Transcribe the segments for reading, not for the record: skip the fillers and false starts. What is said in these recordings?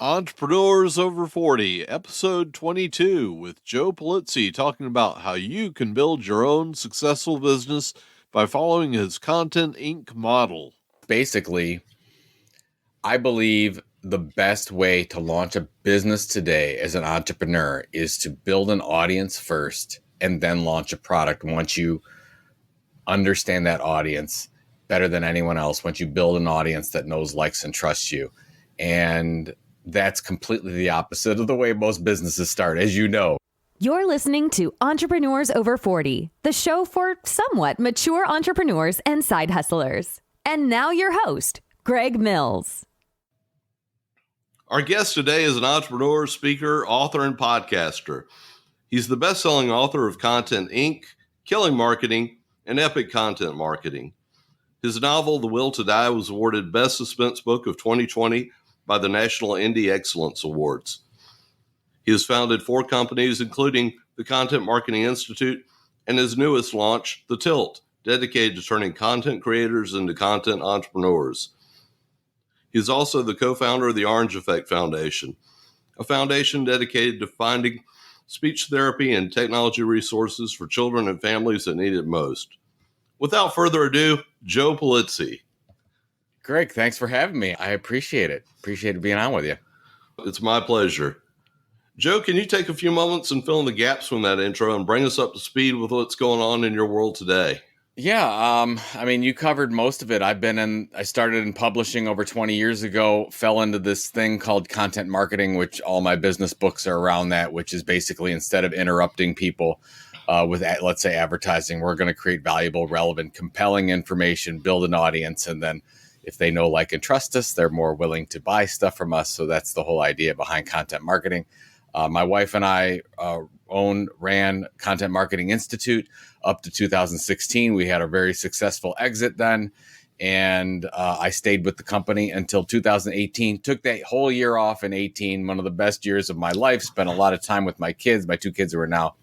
Entrepreneurs Over 40, episode 22, with Joe Pulizzi talking about how you can build your own successful business by following his Content Inc. model. Basically, I believe the best way to launch a business today as an entrepreneur is to build an audience first and then launch a product once you understand that audience better than anyone else, once you build an audience that knows, likes, and trusts you. And that's completely the opposite of the way most businesses start, as you know. You're listening to Entrepreneurs Over 40, the show for somewhat mature entrepreneurs and side hustlers. And now your host, Greg Mills. Our guest today is an entrepreneur, speaker, author, and podcaster. He's the best-selling author of Content Inc., Killing Marketing, and Epic Content Marketing. His novel, The Will to Die, was awarded Best Suspense Book of 2020 by the National Indie Excellence Awards. He has founded 4 companies, including the Content Marketing Institute and his newest launch, The Tilt, dedicated to turning content creators into content entrepreneurs. He is also the co-founder of the Orange Effect Foundation, a foundation dedicated to finding speech therapy and technology resources for children and families that need it most. Without further ado, Joe Pulizzi. Greg, thanks for having me. I appreciate it. Appreciate being on with you. It's my pleasure. Joe, can you take a few moments and fill in the gaps from that intro and bring us up to speed with what's going on in your world today? Yeah, you covered most of it. I started in publishing over 20 years ago, fell into this thing called content marketing, which all my business books are around that, which is basically instead of interrupting people with, let's say, advertising, we're going to create valuable, relevant, compelling information, build an audience, and then if they know, like, and trust us, they're more willing to buy stuff from us. So that's the whole idea behind content marketing. My wife and I ran Content Marketing Institute up to 2016. We had a very successful exit then, and I stayed with the company until 2018. Took that whole year off in 18, one of the best years of my life. Spent a lot of time with my kids, my 2 kids who are now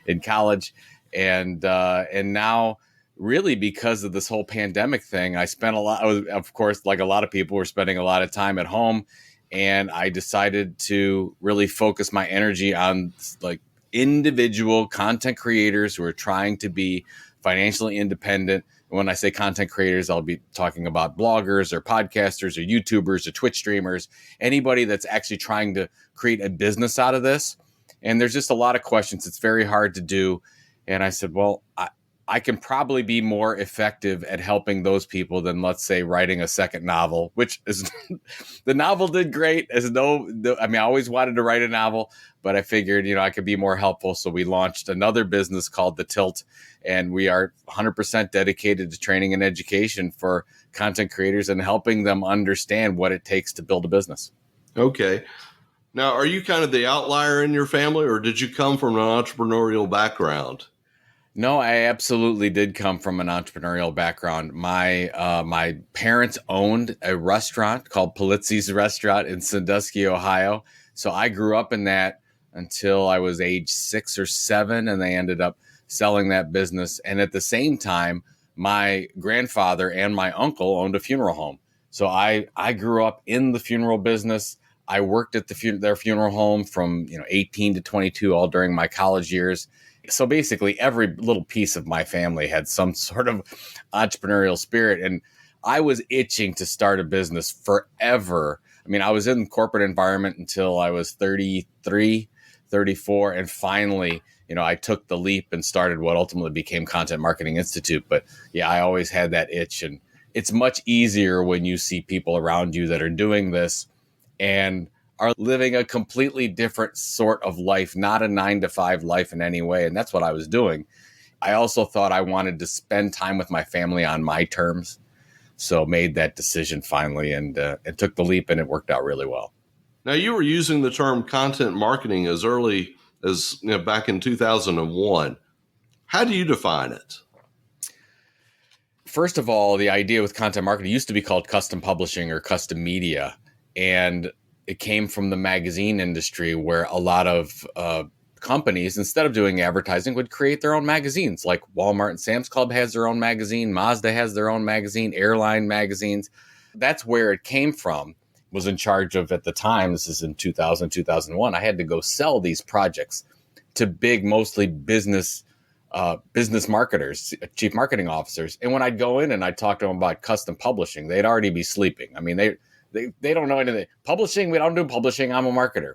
in college, and now, really, because of this whole pandemic thing, I spent a lot. Of course, like a lot of people, were spending a lot of time at home, and I decided to really focus my energy on like individual content creators who are trying to be financially independent. And when I say content creators, I'll be talking about bloggers or podcasters or YouTubers or Twitch streamers, anybody that's actually trying to create a business out of this. And there's just a lot of questions. It's very hard to do. And I said, well, I can probably be more effective at helping those people than, let's say, writing a second novel, which is the novel did great. I always wanted to write a novel, but I figured, I could be more helpful. So we launched another business called The Tilt, and we are 100% dedicated to training and education for content creators and helping them understand what it takes to build a business. Okay. Now, are you kind of the outlier in your family, or did you come from an entrepreneurial background? No, I absolutely did come from an entrepreneurial background. My parents owned a restaurant called Pulizzi's Restaurant in Sandusky, Ohio. So I grew up in that until I was age 6 or 7, and they ended up selling that business. And at the same time, my grandfather and my uncle owned a funeral home. So I grew up in the funeral business. I worked at their funeral home from 18 to 22, all during my college years. So basically, every little piece of my family had some sort of entrepreneurial spirit. And I was itching to start a business forever. I was in the corporate environment until I was 33, 34. And finally, I took the leap and started what ultimately became Content Marketing Institute. But yeah, I always had that itch. And it's much easier when you see people around you that are doing this and are living a completely different sort of life, not a 9-to-5 life in any way. And that's what I was doing. I also thought I wanted to spend time with my family on my terms. So made that decision finally and took the leap, and it worked out really well. Now, you were using the term content marketing as early as back in 2001. How do you define it? First of all, the idea with content marketing used to be called custom publishing or custom media. And it came from the magazine industry, where a lot of companies, instead of doing advertising, would create their own magazines. Like Walmart and Sam's Club has their own magazine. Mazda has their own magazine, airline magazines. That's where it came from. was in charge of at the time, this is in 2000, 2001, I had to go sell these projects to big, mostly business marketers, chief marketing officers. And when I'd go in and I'd talk to them about custom publishing, they'd already be sleeping. I mean, they don't know anything. Publishing, we don't do publishing. I'm a marketer.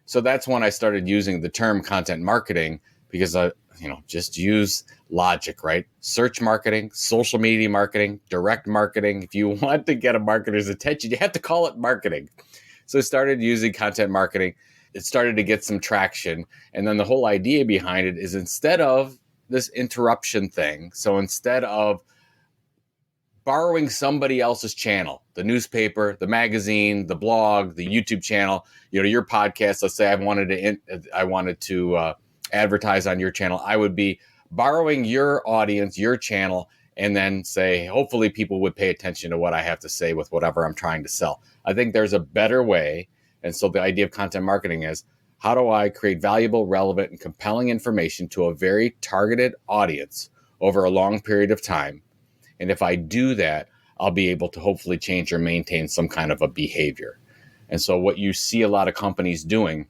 So that's when I started using the term content marketing, because just use logic, right? Search marketing, social media marketing, direct marketing. If you want to get a marketer's attention, you have to call it marketing. So I started using content marketing. It started to get some traction. And then the whole idea behind it is, instead of this interruption thing, so instead of borrowing somebody else's channel, the newspaper, the magazine, the blog, the YouTube channel, your podcast, let's say I wanted to advertise on your channel, I would be borrowing your audience, your channel, and then say, hopefully people would pay attention to what I have to say with whatever I'm trying to sell. I think there's a better way. And so the idea of content marketing is, how do I create valuable, relevant, and compelling information to a very targeted audience over a long period of time? And if I do that, I'll be able to hopefully change or maintain some kind of a behavior. And so what you see a lot of companies doing,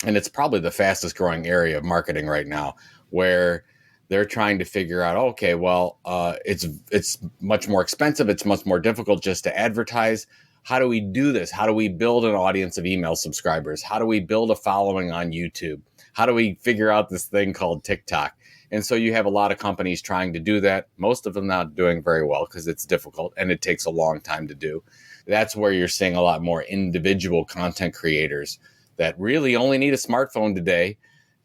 and it's probably the fastest growing area of marketing right now, where they're trying to figure out, okay, well, it's much more expensive. It's much more difficult just to advertise. How do we do this? How do we build an audience of email subscribers? How do we build a following on YouTube? How do we figure out this thing called TikTok? And so you have a lot of companies trying to do that. Most of them not doing very well because it's difficult and it takes a long time to do. That's where you're seeing a lot more individual content creators that really only need a smartphone today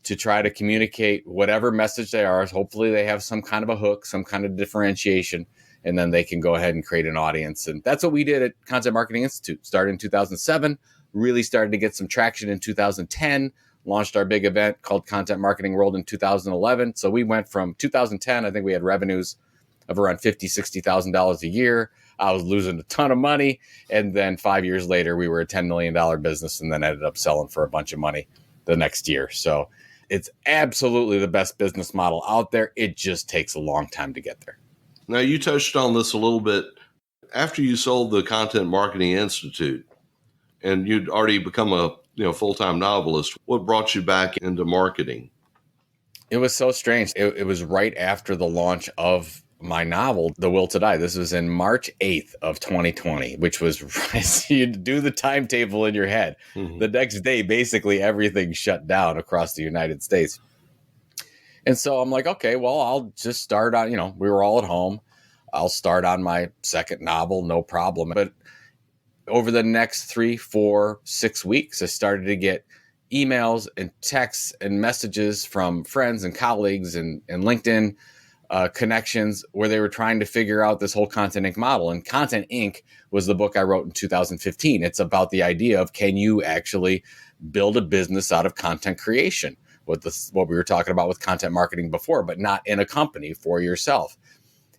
to try to communicate whatever message they are. Hopefully they have some kind of a hook, some kind of differentiation, and then they can go ahead and create an audience. And that's what we did at Content Marketing Institute. Started in 2007, really started to get some traction in 2010, launched our big event called Content Marketing World in 2011. So we went from 2010, I think we had revenues of around $50,000, $60,000 a year. I was losing a ton of money. And then 5 years later, we were a $10 million business, and then ended up selling for a bunch of money the next year. So it's absolutely the best business model out there. It just takes a long time to get there. Now, you touched on this a little bit. After you sold the Content Marketing Institute and you'd already become a full-time novelist, what brought you back into marketing? It was so strange. It was right after the launch of my novel, The Will to Die. This was in March 8th of 2020, which was, you do the timetable in your head. Mm-hmm. The next day, basically everything shut down across the United States. And so I'm like, okay, well, I'll just start on, we were all at home. I'll start on my second novel, no problem. But over the next 3, 4, 6 weeks, I started to get emails and texts and messages from friends and colleagues and LinkedIn connections where they were trying to figure out this whole Content Inc. model. And Content Inc. was the book I wrote in 2015. It's about the idea of, can you actually build a business out of content creation? What we were talking about with content marketing before, but not in a company, for yourself.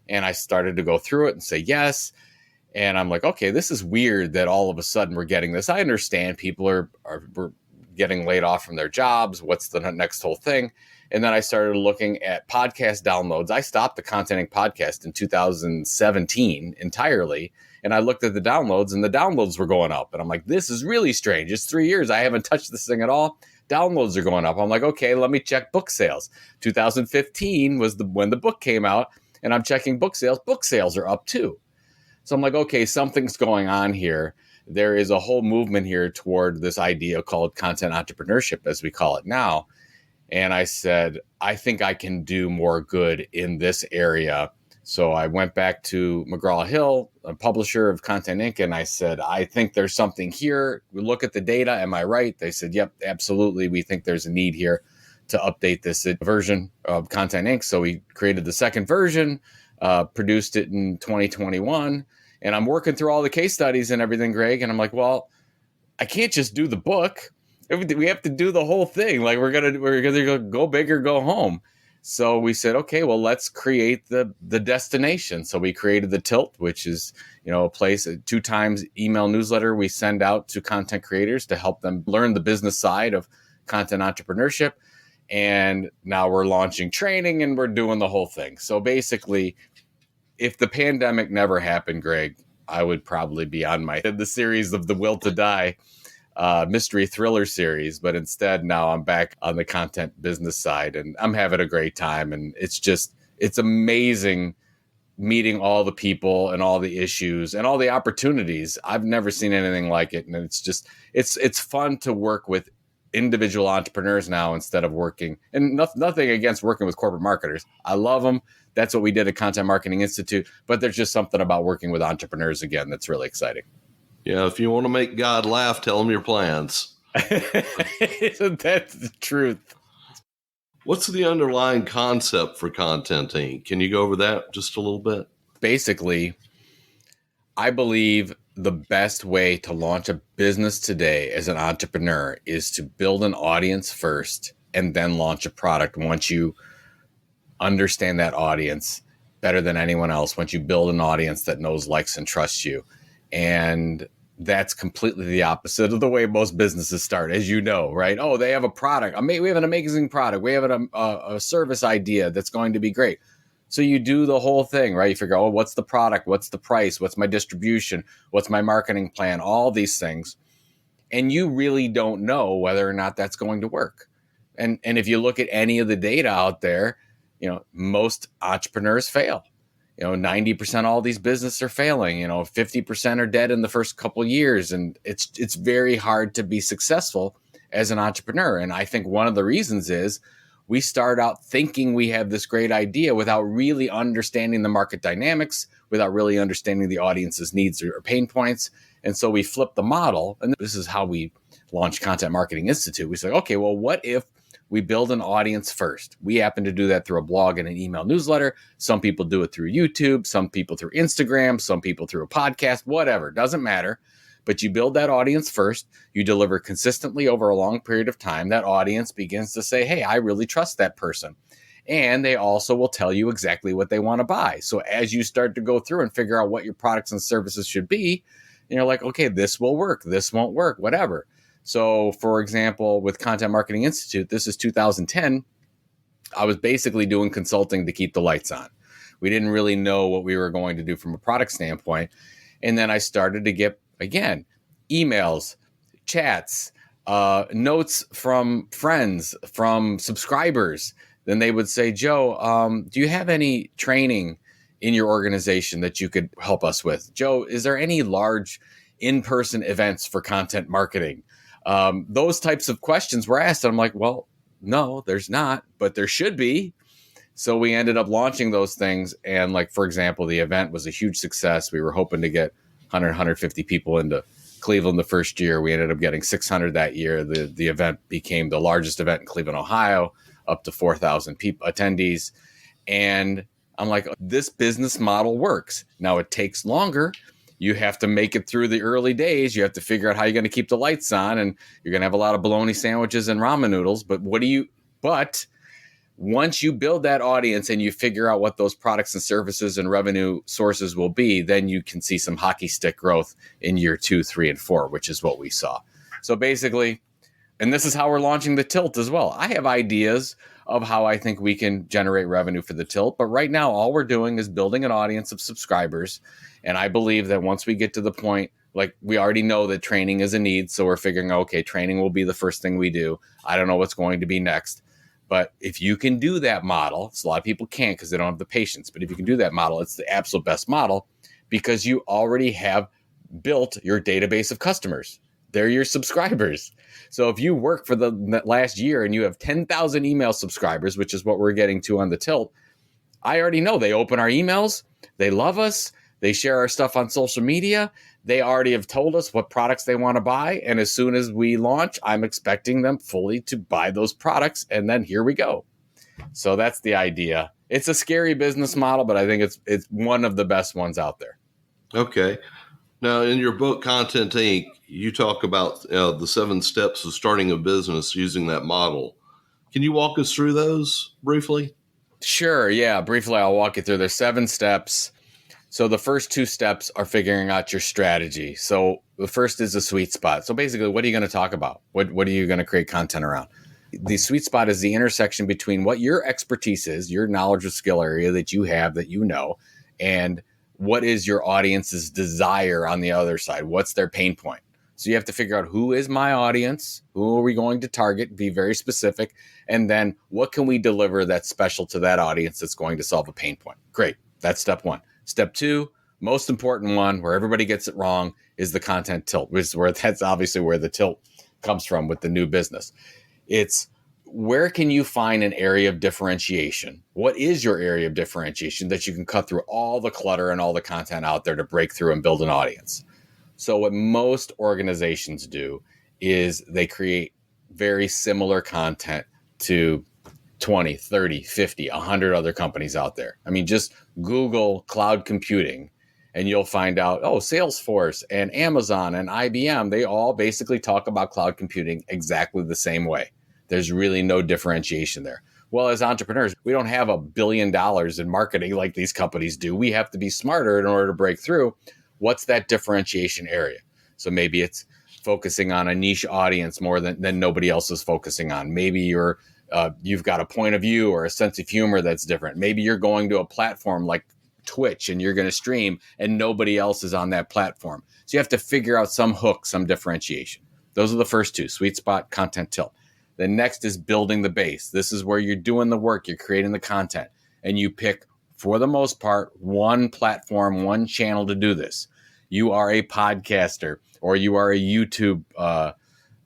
And I started to go through it and say yes. And I'm like, okay, this is weird that all of a sudden we're getting this. I understand people are getting laid off from their jobs. What's the next whole thing? And then I started looking at podcast downloads. I stopped the Content Inc. podcast in 2017 entirely. And I looked at the downloads, and the downloads were going up. And I'm like, this is really strange. It's 3 years. I haven't touched this thing at all. Downloads are going up. I'm like, okay, let me check book sales. 2015 was when the book came out, and I'm checking book sales. Book sales are up too. So I'm like, okay, something's going on here. There is a whole movement here toward this idea called content entrepreneurship, as we call it now. And I said, I think I can do more good in this area. So I went back to McGraw-Hill, a publisher of Content Inc., and I said, I think there's something here. We look at the data. Am I right? They said, yep, absolutely. We think there's a need here to update this version of Content Inc. So we created the second version, produced it in 2021. And I'm working through all the case studies and everything, Greg. And I'm like, well, I can't just do the book. We have to do the whole thing. Like we're gonna go big or go home. So we said, okay, well, let's create the destination. So we created the Tilt, which is, a place, a 2 times email newsletter we send out to content creators to help them learn the business side of content entrepreneurship. And now we're launching training and we're doing the whole thing. So basically, if the pandemic never happened, Greg, I would probably be on the series of The Will to Die mystery thriller series, but instead now I'm back on the content business side, and I'm having a great time. And it's amazing meeting all the people and all the issues and all the opportunities. I've never seen anything like it. And it's fun to work with individual entrepreneurs now instead of working, and nothing against working with corporate marketers. I love them. That's what we did at Content Marketing Institute, but there's just something about working with entrepreneurs again that's really exciting. Yeah, if you want to make God laugh, tell him your plans. That's the truth. What's the underlying concept for Content Inc? Can you go over that just a little bit? Basically, I believe the best way to launch a business today as an entrepreneur is to build an audience first and then launch a product once you understand that audience better than anyone else, once you build an audience that knows, likes, and trusts you. And that's completely the opposite of the way most businesses start, as you know, right? Oh, they have a product. We have an amazing product. We have a service idea that's going to be great. So you do the whole thing, right? You figure, oh, what's the product? What's the price? What's my distribution? What's my marketing plan? All these things. And you really don't know whether or not that's going to work. And if you look at any of the data out there, most entrepreneurs fail. 90% of all these businesses are failing. 50% are dead in the first couple of years. And it's very hard to be successful as an entrepreneur. And I think one of the reasons is we start out thinking we have this great idea without really understanding the market dynamics, without really understanding the audience's needs or pain points. And so we flip the model. And this is how we launched Content Marketing Institute. We said, okay, well, what if we build an audience first? We happen to do that through a blog and an email newsletter. Some people do it through YouTube, some people through Instagram, some people through a podcast, whatever, doesn't matter. But you build that audience first, you deliver consistently over a long period of time. That audience begins to say, hey, I really trust that person. And they also will tell you exactly what they want to buy. So as you start to go through and figure out what your products and services should be, you're like, okay, this will work, this won't work, whatever. So for example, with Content Marketing Institute, this is 2010, I was basically doing consulting to keep the lights on. We didn't really know what we were going to do from a product standpoint. And then I started to get, again, emails, chats, notes from friends, from subscribers. Then they would say, Joe, do you have any training in your organization that you could help us with? Joe, is there any large in-person events for content marketing? Those types of questions were asked. And I'm like, well, no, there's not, but there should be. So we ended up launching those things. And like, for example, the event was a huge success. We were hoping to get 150 people into Cleveland the first year. We ended up getting 600 that year. The event became the largest event in Cleveland, Ohio, up to 4,000 attendees. And I'm like, this business model works. Now it takes longer. You have to make it through the early days. You have to figure out how you're going to keep the lights on, and you're going to have a lot of bologna sandwiches and ramen noodles. But once you build that audience and you figure out what those products and services and revenue sources will be, then you can see some hockey stick growth in year 2, 3, and 4, which is what we saw. So basically, and this is how we're launching the Tilt as well. I have ideas of how I think we can generate revenue for the Tilt, but right now all we're doing is building an audience of subscribers. And I believe that once we get to the point, like we already know that training is a need, so we're figuring, okay, training will be the first thing we do. I don't know what's going to be next. But if you can do that model, so a lot of people can't because they don't have the patience, but if you can do that model, it's the absolute best model because you already have built your database of customers. They're your subscribers. So if you work for the last year and you have 10,000 email subscribers, which is what we're getting to on the Tilt, I already know they open our emails, they love us, they share our stuff on social media, they already have told us what products they want to buy. And as soon as we launch, I'm expecting them fully to buy those products. And then here we go. So that's the idea. It's a scary business model, but I think it's one of the best ones out there. Okay. Now, in your book, Content Inc., you talk about the 7 steps of starting a business using that model. Can you walk us through those briefly? Sure. Yeah. Briefly, I'll walk you through. There's 7 steps. So the first 2 steps are figuring out your strategy. So the first is a sweet spot. So basically, what are you going to talk about? What are you going to create content around? The sweet spot is the intersection between what your expertise is, your knowledge or skill area that you have, that you know, and what is your audience's desire on the other side? What's their pain point? So you have to figure out, who is my audience? Who are we going to target? Be very specific. And then what can we deliver that's special to that audience that's going to solve a pain point? Great. That's step one. Step two, most important one, where everybody gets it wrong, is the content tilt, which is where that's obviously where the tilt comes from with the new business. It's, where can you find an area of differentiation? What is your area of differentiation that you can cut through all the clutter and all the content out there to break through and build an audience? So what most organizations do is they create very similar content to 20, 30, 50, 100 other companies out there. I mean, just Google cloud computing and you'll find out, Salesforce and Amazon and IBM, they all basically talk about cloud computing exactly the same way. There's really no differentiation there. Well, as entrepreneurs, we don't have $1 billion in marketing like these companies do. We have to be smarter in order to break through. What's that differentiation area? So maybe it's focusing on a niche audience more than nobody else is focusing on. Maybe you've got a point of view or a sense of humor that's different. Maybe you're going to a platform like Twitch and you're going to stream and nobody else is on that platform. So you have to figure out some hook, some differentiation. Those are the first two: sweet spot, content tilt. The next is building the base. This is where you're doing the work, you're creating the content, and you pick, for the most part, one platform, one channel to do this. You are a podcaster, or you are a YouTube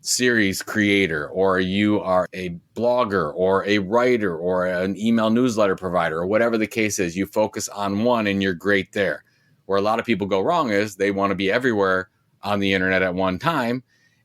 series creator, or you are a blogger, or a writer, or an email newsletter provider, or whatever the case is. You focus on one and you're great there. Where a lot of people go wrong is they want to be everywhere on the internet at one time,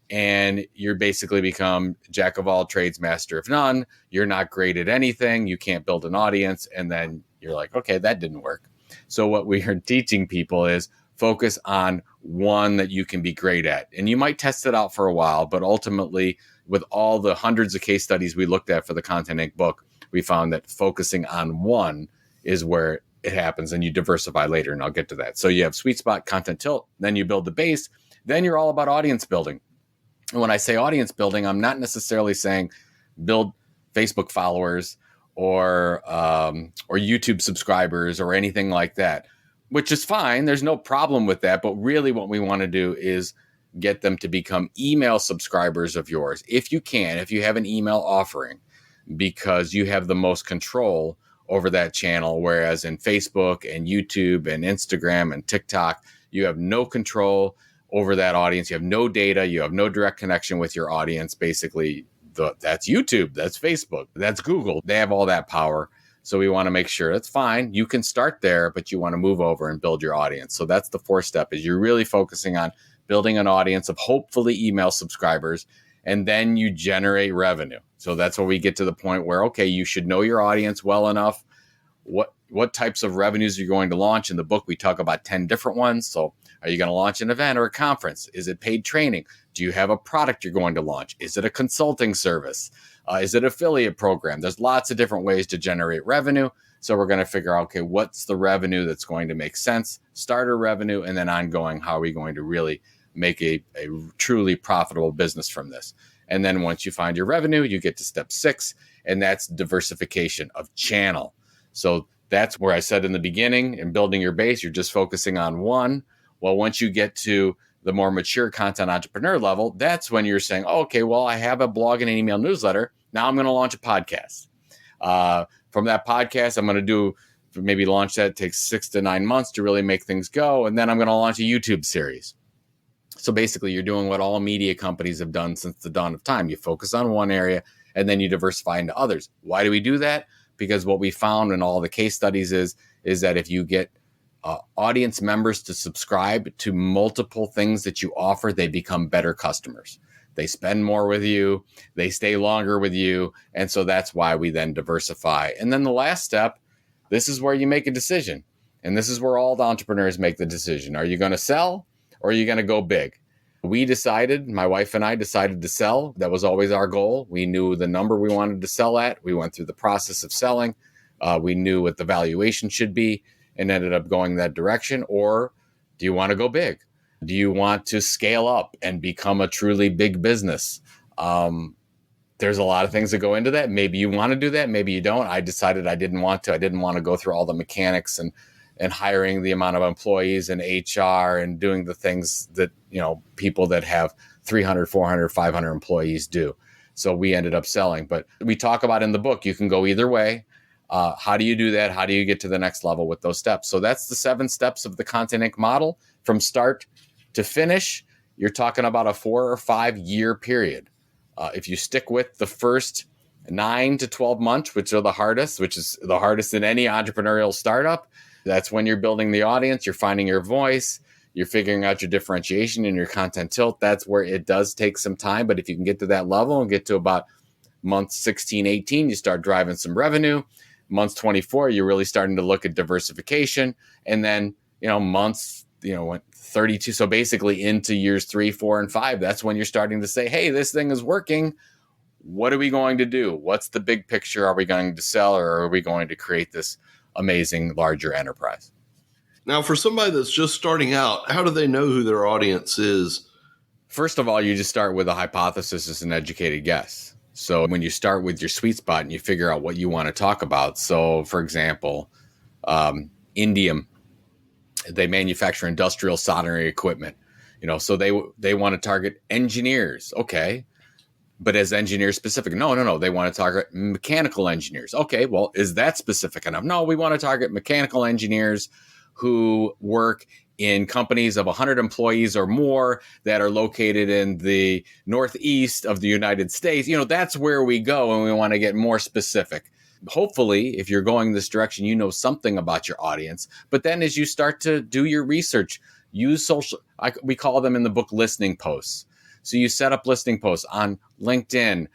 and you're basically become jack of all trades, master of none. You're not great at anything. You can't build an audience. And then you're like, okay, that didn't work. So what we are teaching people is focus on one that you can be great at. And you might test it out for a while, but ultimately, with all the hundreds of case studies we looked at for the Content Inc. book, we found that focusing on one is where it happens, and you diversify later. And I'll get to that. So you have sweet spot, content tilt, then you build the base, then you're all about audience building. And when I say audience building, I'm not necessarily saying build Facebook followers or YouTube subscribers or anything like that, which is fine. There's no problem with that. But really what we want to do is get them to become email subscribers of yours. If you can, if you have an email offering, because you have the most control over that channel. Whereas in Facebook and YouTube and Instagram and TikTok, you have no control over that audience. You have no data. You have no direct connection with your audience. Basically, that's YouTube, that's Facebook, that's Google. They have all that power. So we want to make sure that's fine. You can start there, but you want to move over and build your audience. So that's the fourth step, is you're really focusing on building an audience of hopefully email subscribers, and then you generate revenue. So that's where we get to the point where, okay, you should know your audience well enough. What types of revenues you're going to launch. In the book, we talk about 10 different ones. So are you going to launch an event or a conference? Is it paid training? Do you have a product you're going to launch? Is it a consulting service? Is it an affiliate program? There's lots of different ways to generate revenue. So we're going to figure out, okay, what's the revenue that's going to make sense? Starter revenue, and then ongoing, how are we going to really make a truly profitable business from this? And then once you find your revenue, you get to step 6, and that's diversification of channel. So that's where I said in the beginning, in building your base, you're just focusing on one. Well, once you get to the more mature content entrepreneur level, that's when you're saying, oh, okay, well, I have a blog and an email newsletter. Now I'm going to launch a podcast. From that podcast, I'm going to maybe launch that. It takes 6 to 9 months to really make things go. And then I'm going to launch a YouTube series. So basically, you're doing what all media companies have done since the dawn of time. You focus on one area, and then you diversify into others. Why do we do that? Because what we found in all the case studies is that if you get audience members to subscribe to multiple things that you offer, they become better customers. They spend more with you, they stay longer with you. And so that's why we then diversify. And then the last step, this is where you make a decision. And this is where all the entrepreneurs make the decision. Are you going to sell, or are you going to go big? We decided, my wife and I decided to sell. That was always our goal. We knew the number we wanted to sell at. We went through the process of selling. We knew what the valuation should be, and ended up going that direction. Or do you want to go big? Do you want to scale up and become a truly big business? There's a lot of things that go into that. Maybe you want to do that. Maybe you don't. I decided I didn't want to. I didn't want to go through all the mechanics and and hiring the amount of employees and HR and doing the things that, people that have 300, 400, 500 employees do. So we ended up selling. But we talk about in the book, you can go either way. How do you do that? How do you get to the next level with those steps? So that's the 7 steps of the Content Inc. model. From start to finish, you're talking about a 4 or 5 year period. If you stick with the first 9 to 12 months, which is the hardest in any entrepreneurial startup, that's when you're building the audience, you're finding your voice, you're figuring out your differentiation and your content tilt. That's where it does take some time. But if you can get to that level and get to about month 16, 18, you start driving some revenue. Month 24, you're really starting to look at diversification. And then, months, 32. So basically into years 3, 4, and 5, that's when you're starting to say, hey, this thing is working. What are we going to do? What's the big picture? Are we going to sell, or are we going to create this amazing larger enterprise? Now, for somebody that's just starting out, how do they know who their audience is? First of all, you just start with a hypothesis as an educated guess. So when you start with your sweet spot and you figure out what you want to talk about. So, for example, Indium, they manufacture industrial soldering equipment. So they want to target engineers. Okay. But as engineers specific? No. They want to target mechanical engineers. Okay, well, is that specific enough? No, we want to target mechanical engineers who work in companies of 100 employees or more that are located in the northeast of the United States. That's where we go, and we want to get more specific. Hopefully, if you're going this direction, you know something about your audience. But then as you start to do your research, use social, we call them in the book listening posts. So you set up listening posts on LinkedIn.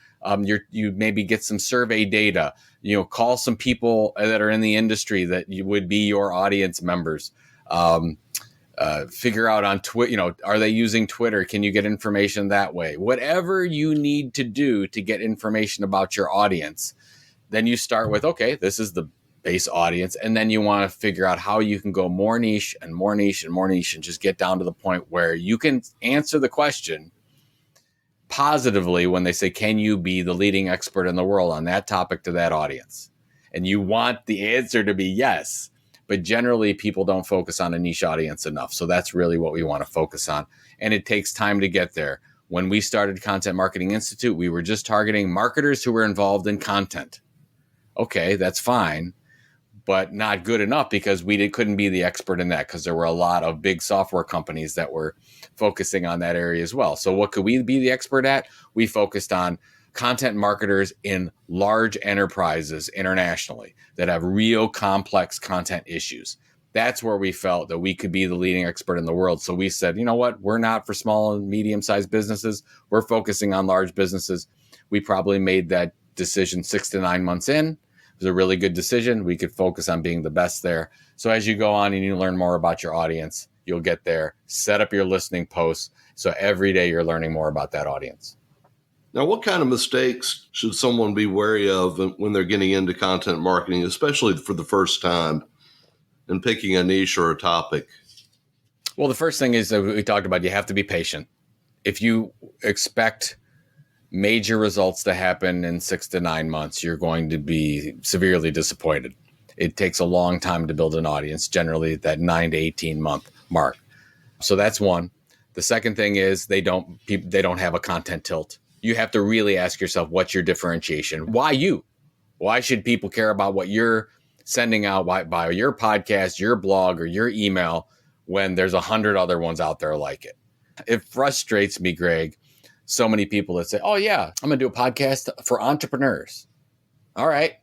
You maybe get some survey data. Call some people that are in the industry that you would be your audience members. Figure out on Twitter. Are they using Twitter? Can you get information that way? Whatever you need to do to get information about your audience, then you start with, okay, this is the base audience, and then you want to figure out how you can go more niche and more niche and more niche, and just get down to the point where you can answer the question positively when they say, can you be the leading expert in the world on that topic to that audience? And you want the answer to be yes, but generally people don't focus on a niche audience enough. So that's really what we want to focus on. And it takes time to get there. When we started Content Marketing Institute, we were just targeting marketers who were involved in content. Okay, that's fine, but not good enough, because we couldn't be the expert in that, because there were a lot of big software companies that were focusing on that area as well. So what could we be the expert at? We focused on content marketers in large enterprises internationally that have real complex content issues. That's where we felt that we could be the leading expert in the world. So we said, you know what? We're not for small and medium-sized businesses. We're focusing on large businesses. We probably made that decision 6 to 9 months in. It was a really good decision. We could focus on being the best there. So as you go on and you learn more about your audience, you'll get there. Set up your listening posts. So every day you're learning more about that audience. Now, what kind of mistakes should someone be wary of when they're getting into content marketing, especially for the first time, and picking a niche or a topic? Well, the first thing is that we talked about, you have to be patient. If you expect major results to happen in 6 to 9 months, you're going to be severely disappointed. It takes a long time to build an audience, generally that 9 to 18 month mark. So that's one. The second thing is they don't have a content tilt. You have to really ask yourself, what's your differentiation? Why you? Why should people care about what you're sending out by your podcast, your blog, or your email when there's 100 other ones out there like it? It frustrates me, Greg. So many people that say, oh yeah, I'm going to do a podcast for entrepreneurs. All right,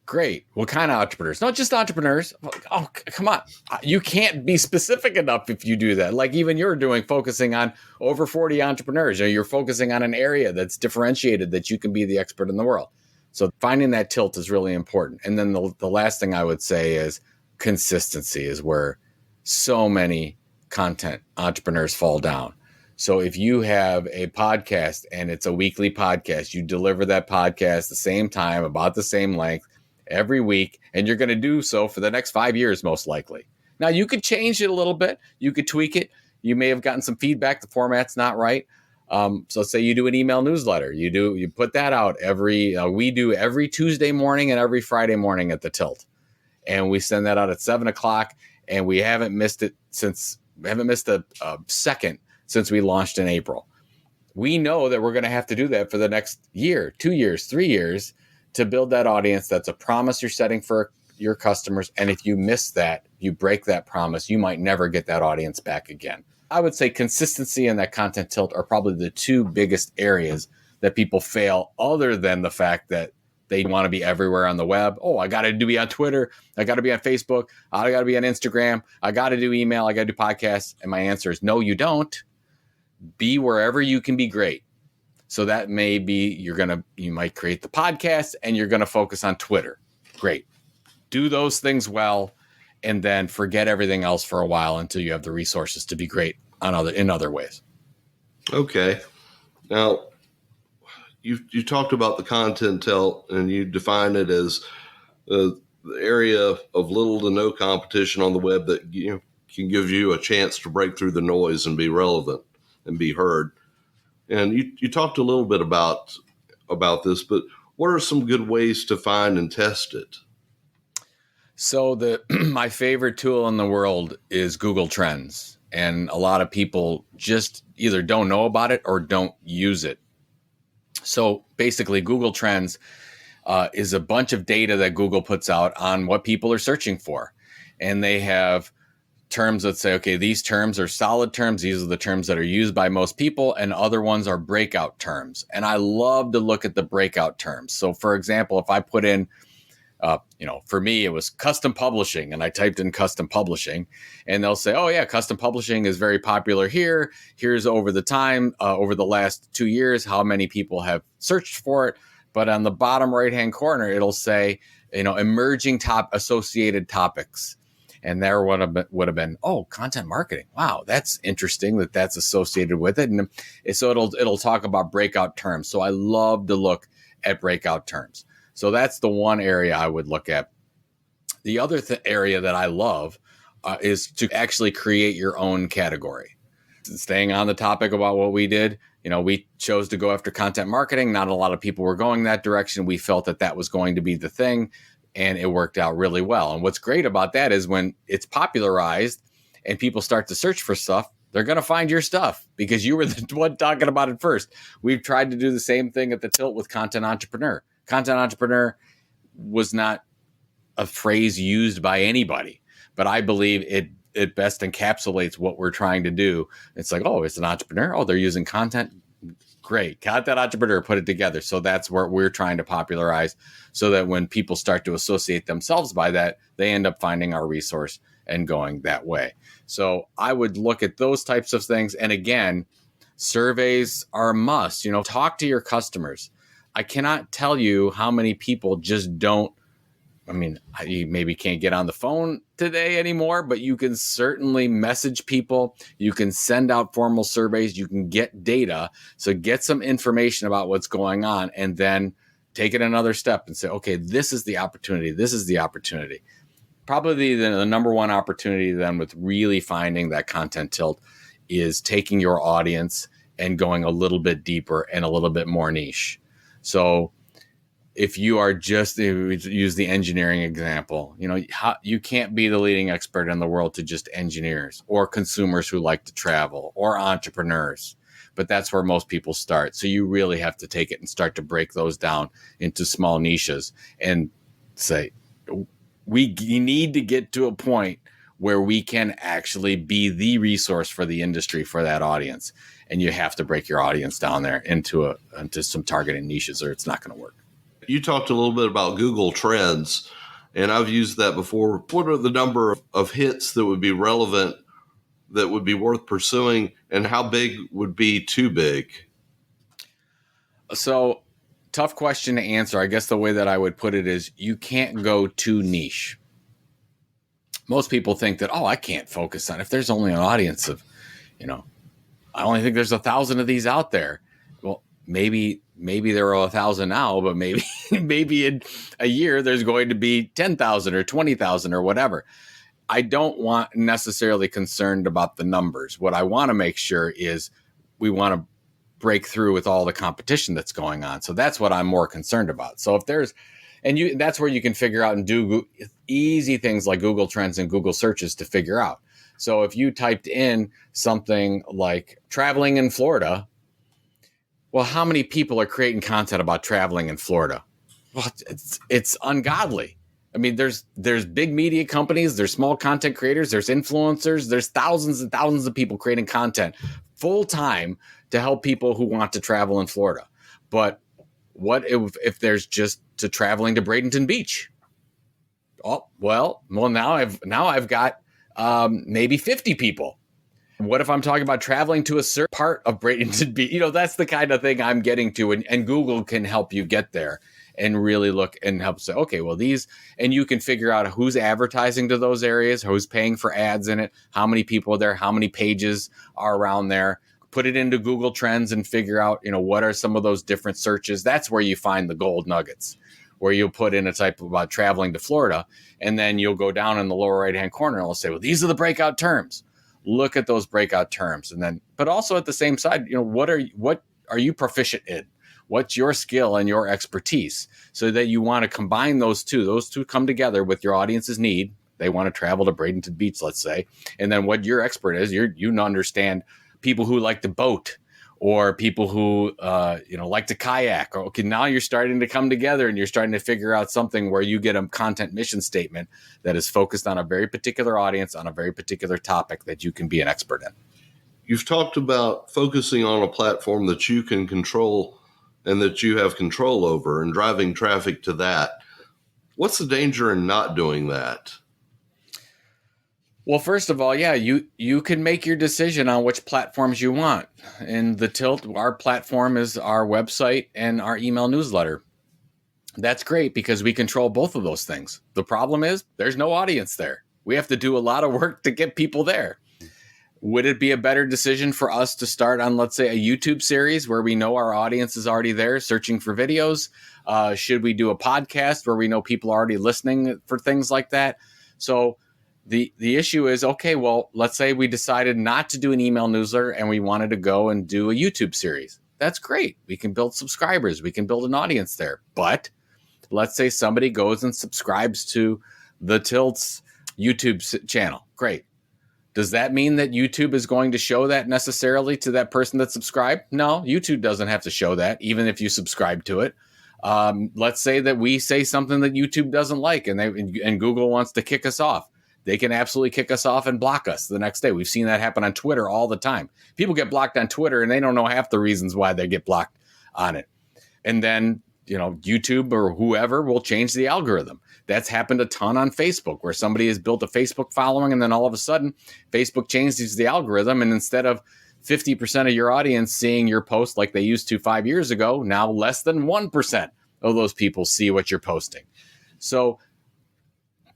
great. What kind of entrepreneurs? Not just entrepreneurs. Oh, come on. You can't be specific enough if you do that. Like even you're doing, focusing on over 40 entrepreneurs. You're focusing on an area that's differentiated, that you can be the expert in the world. So finding that tilt is really important. And then the last thing I would say is consistency is where so many content entrepreneurs fall down. So if you have a podcast and it's a weekly podcast, you deliver that podcast the same time, about the same length every week, and you're going to do so for the next 5 years, most likely. Now, you could change it a little bit. You could tweak it. You may have gotten some feedback. The format's not right. So say you do an email newsletter. You put that out we do every Tuesday morning and every Friday morning at the Tilt. and we send that out at 7:00, and we haven't missed a second since we launched in April. We know that we're going to have to do that for the next year, 2 years, 3 years to build that audience. That's a promise you're setting for your customers. And if you miss that, you break that promise, you might never get that audience back again. I would say consistency and that content tilt are probably the two biggest areas that people fail, other than the fact that they want to be everywhere on the web. Oh, I got to be on Twitter. I got to be on Facebook. I got to be on Instagram. I got to do email. I got to do podcasts. And my answer is no, you don't. Be wherever you can be great. So that may be you might create the podcast and you're going to focus on Twitter. Great. Do those things well, and then forget everything else for a while until you have the resources to be great in other ways. Okay. Now, you talked about the content tilt, and you define it as the area of little to no competition on the web that can give you a chance to break through the noise and be relevant and be heard. And you talked a little bit about this, but what are some good ways to find and test it? So my favorite tool in the world is Google Trends. And a lot of people just either don't know about it or don't use it. So basically, Google Trends is a bunch of data that Google puts out on what people are searching for. And they have terms that say, okay, these terms are solid terms. These are the terms that are used by most people, and other ones are breakout terms. And I love to look at the breakout terms. So for example, if I put in, for me, it was custom publishing, and I typed in custom publishing, and they'll say, oh yeah, custom publishing is very popular here. Here's over the last 2 years, how many people have searched for it. But on the bottom right-hand corner, it'll say, emerging associated topics. And there would have been, oh, content marketing. Wow, that's interesting that's associated with it. And so it'll talk about breakout terms. So I love to look at breakout terms. So that's the one area I would look at. The other area that I love is to actually create your own category. Staying on the topic about what we did, we chose to go after content marketing. Not a lot of people were going that direction. We felt that was going to be the thing. And it worked out really well. And what's great about that is when it's popularized and people start to search for stuff, they're going to find your stuff because you were the one talking about it first. We've tried to do the same thing at the tilt with content entrepreneur. Content entrepreneur was not a phrase used by anybody, but I believe it best encapsulates what we're trying to do. It's like, oh, it's an entrepreneur. Oh, they're using content. Great. Content entrepreneur, put it together. So that's what we're trying to popularize, so that when people start to associate themselves by that, they end up finding our resource and going that way. So I would look at those types of things. And again, surveys are a must. Talk to your customers. I cannot tell you how many people just don't. You maybe can't get on the phone today anymore, but you can certainly message people. You can send out formal surveys. You can get data. So get some information about what's going on, and then take it another step and say, okay, this is the opportunity. This is the opportunity. Probably the number one opportunity then with really finding that content tilt is taking your audience and going a little bit deeper and a little bit more niche. So if you are just use the engineering example, you can't be the leading expert in the world to just engineers or consumers who like to travel or entrepreneurs. But that's where most people start. So you really have to take it and start to break those down into small niches and say, we need to get to a point where we can actually be the resource for the industry for that audience. And you have to break your audience down there into some targeted niches, or it's not going to work. You talked a little bit about Google Trends, and I've used that before. What are the number of hits that would be relevant, that would be worth pursuing, and how big would be too big? So, tough question to answer. I guess the way that I would put it is you can't go too niche. Most people think that, I can't focus on, if there's only an audience of, I only think there's 1,000 of these out there. Well, maybe there are 1,000 now, but maybe in a year there's going to be 10,000 or 20,000 or whatever. I don't want necessarily concerned about the numbers. What I want to make sure is we want to break through with all the competition that's going on. So that's what I'm more concerned about. So if there's And that's where you can figure out and do easy things like Google Trends and Google searches to figure out. So if you typed in something like traveling in Florida, well, how many people are creating content about traveling in Florida? Well, it's ungodly. I mean, there's big media companies, there's small content creators, there's influencers, there's thousands and thousands of people creating content full time to help people who want to travel in Florida. But what if there's just to traveling to Bradenton Beach? Oh, well, now I've got maybe 50 people. What if I'm talking about traveling to a certain part of Bradenton Beach? That's the kind of thing I'm getting to, and Google can help you get there and really look and help say, okay, well, these, and you can figure out who's advertising to those areas, who's paying for ads in it, how many people are there, how many pages are around there. Put it into Google Trends and figure out, what are some of those different searches. That's where you find the gold nuggets, where you'll put in a type about traveling to Florida, and then you'll go down in the lower right-hand corner and it'll say, well, these are the breakout terms. Look at those breakout terms. And then, but also at the same side, what are you proficient in? What's your skill and your expertise, so that you want to combine those two. Those two come together with your audience's need. They want to travel to Bradenton Beach, let's say. And then what your expert is, you understand people who like to boat, or people who like to kayak. Okay, now you're starting to come together and you're starting to figure out something where you get a content mission statement that is focused on a very particular audience, on a very particular topic that you can be an expert in. You've talked about focusing on a platform that you can control and that you have control over, and driving traffic to that. What's the danger in not doing that? Well, first of all, yeah, you can make your decision on which platforms you want. In the Tilt, our platform is our website and our email newsletter. That's great because we control both of those things. The problem is there's no audience there. We have to do a lot of work to get people there. Would it be a better decision for us to start on, let's say, a YouTube series where we know our audience is already there searching for videos? Should we do a podcast where we know people are already listening for things like that? So the issue is, okay, well, let's say we decided not to do an email newsletter and we wanted to go and do a YouTube series. That's great. We can build subscribers. We can build an audience there. But let's say somebody goes and subscribes to the Tilt's YouTube channel. Great. Does that mean that YouTube is going to show that necessarily to that person that subscribed? No, YouTube doesn't have to show that, even if you subscribe to it. Let's say that we say something that YouTube doesn't like and Google wants to kick us off. They can absolutely kick us off and block us the next day. We've seen that happen on Twitter all the time. People get blocked on Twitter and they don't know half the reasons why they get blocked on it. And then, YouTube or whoever will change the algorithm. That's happened a ton on Facebook, where somebody has built a Facebook following and then all of a sudden Facebook changes the algorithm, and instead of 50% of your audience seeing your post like they used to 5 years ago, now less than 1% of those people see what you're posting. So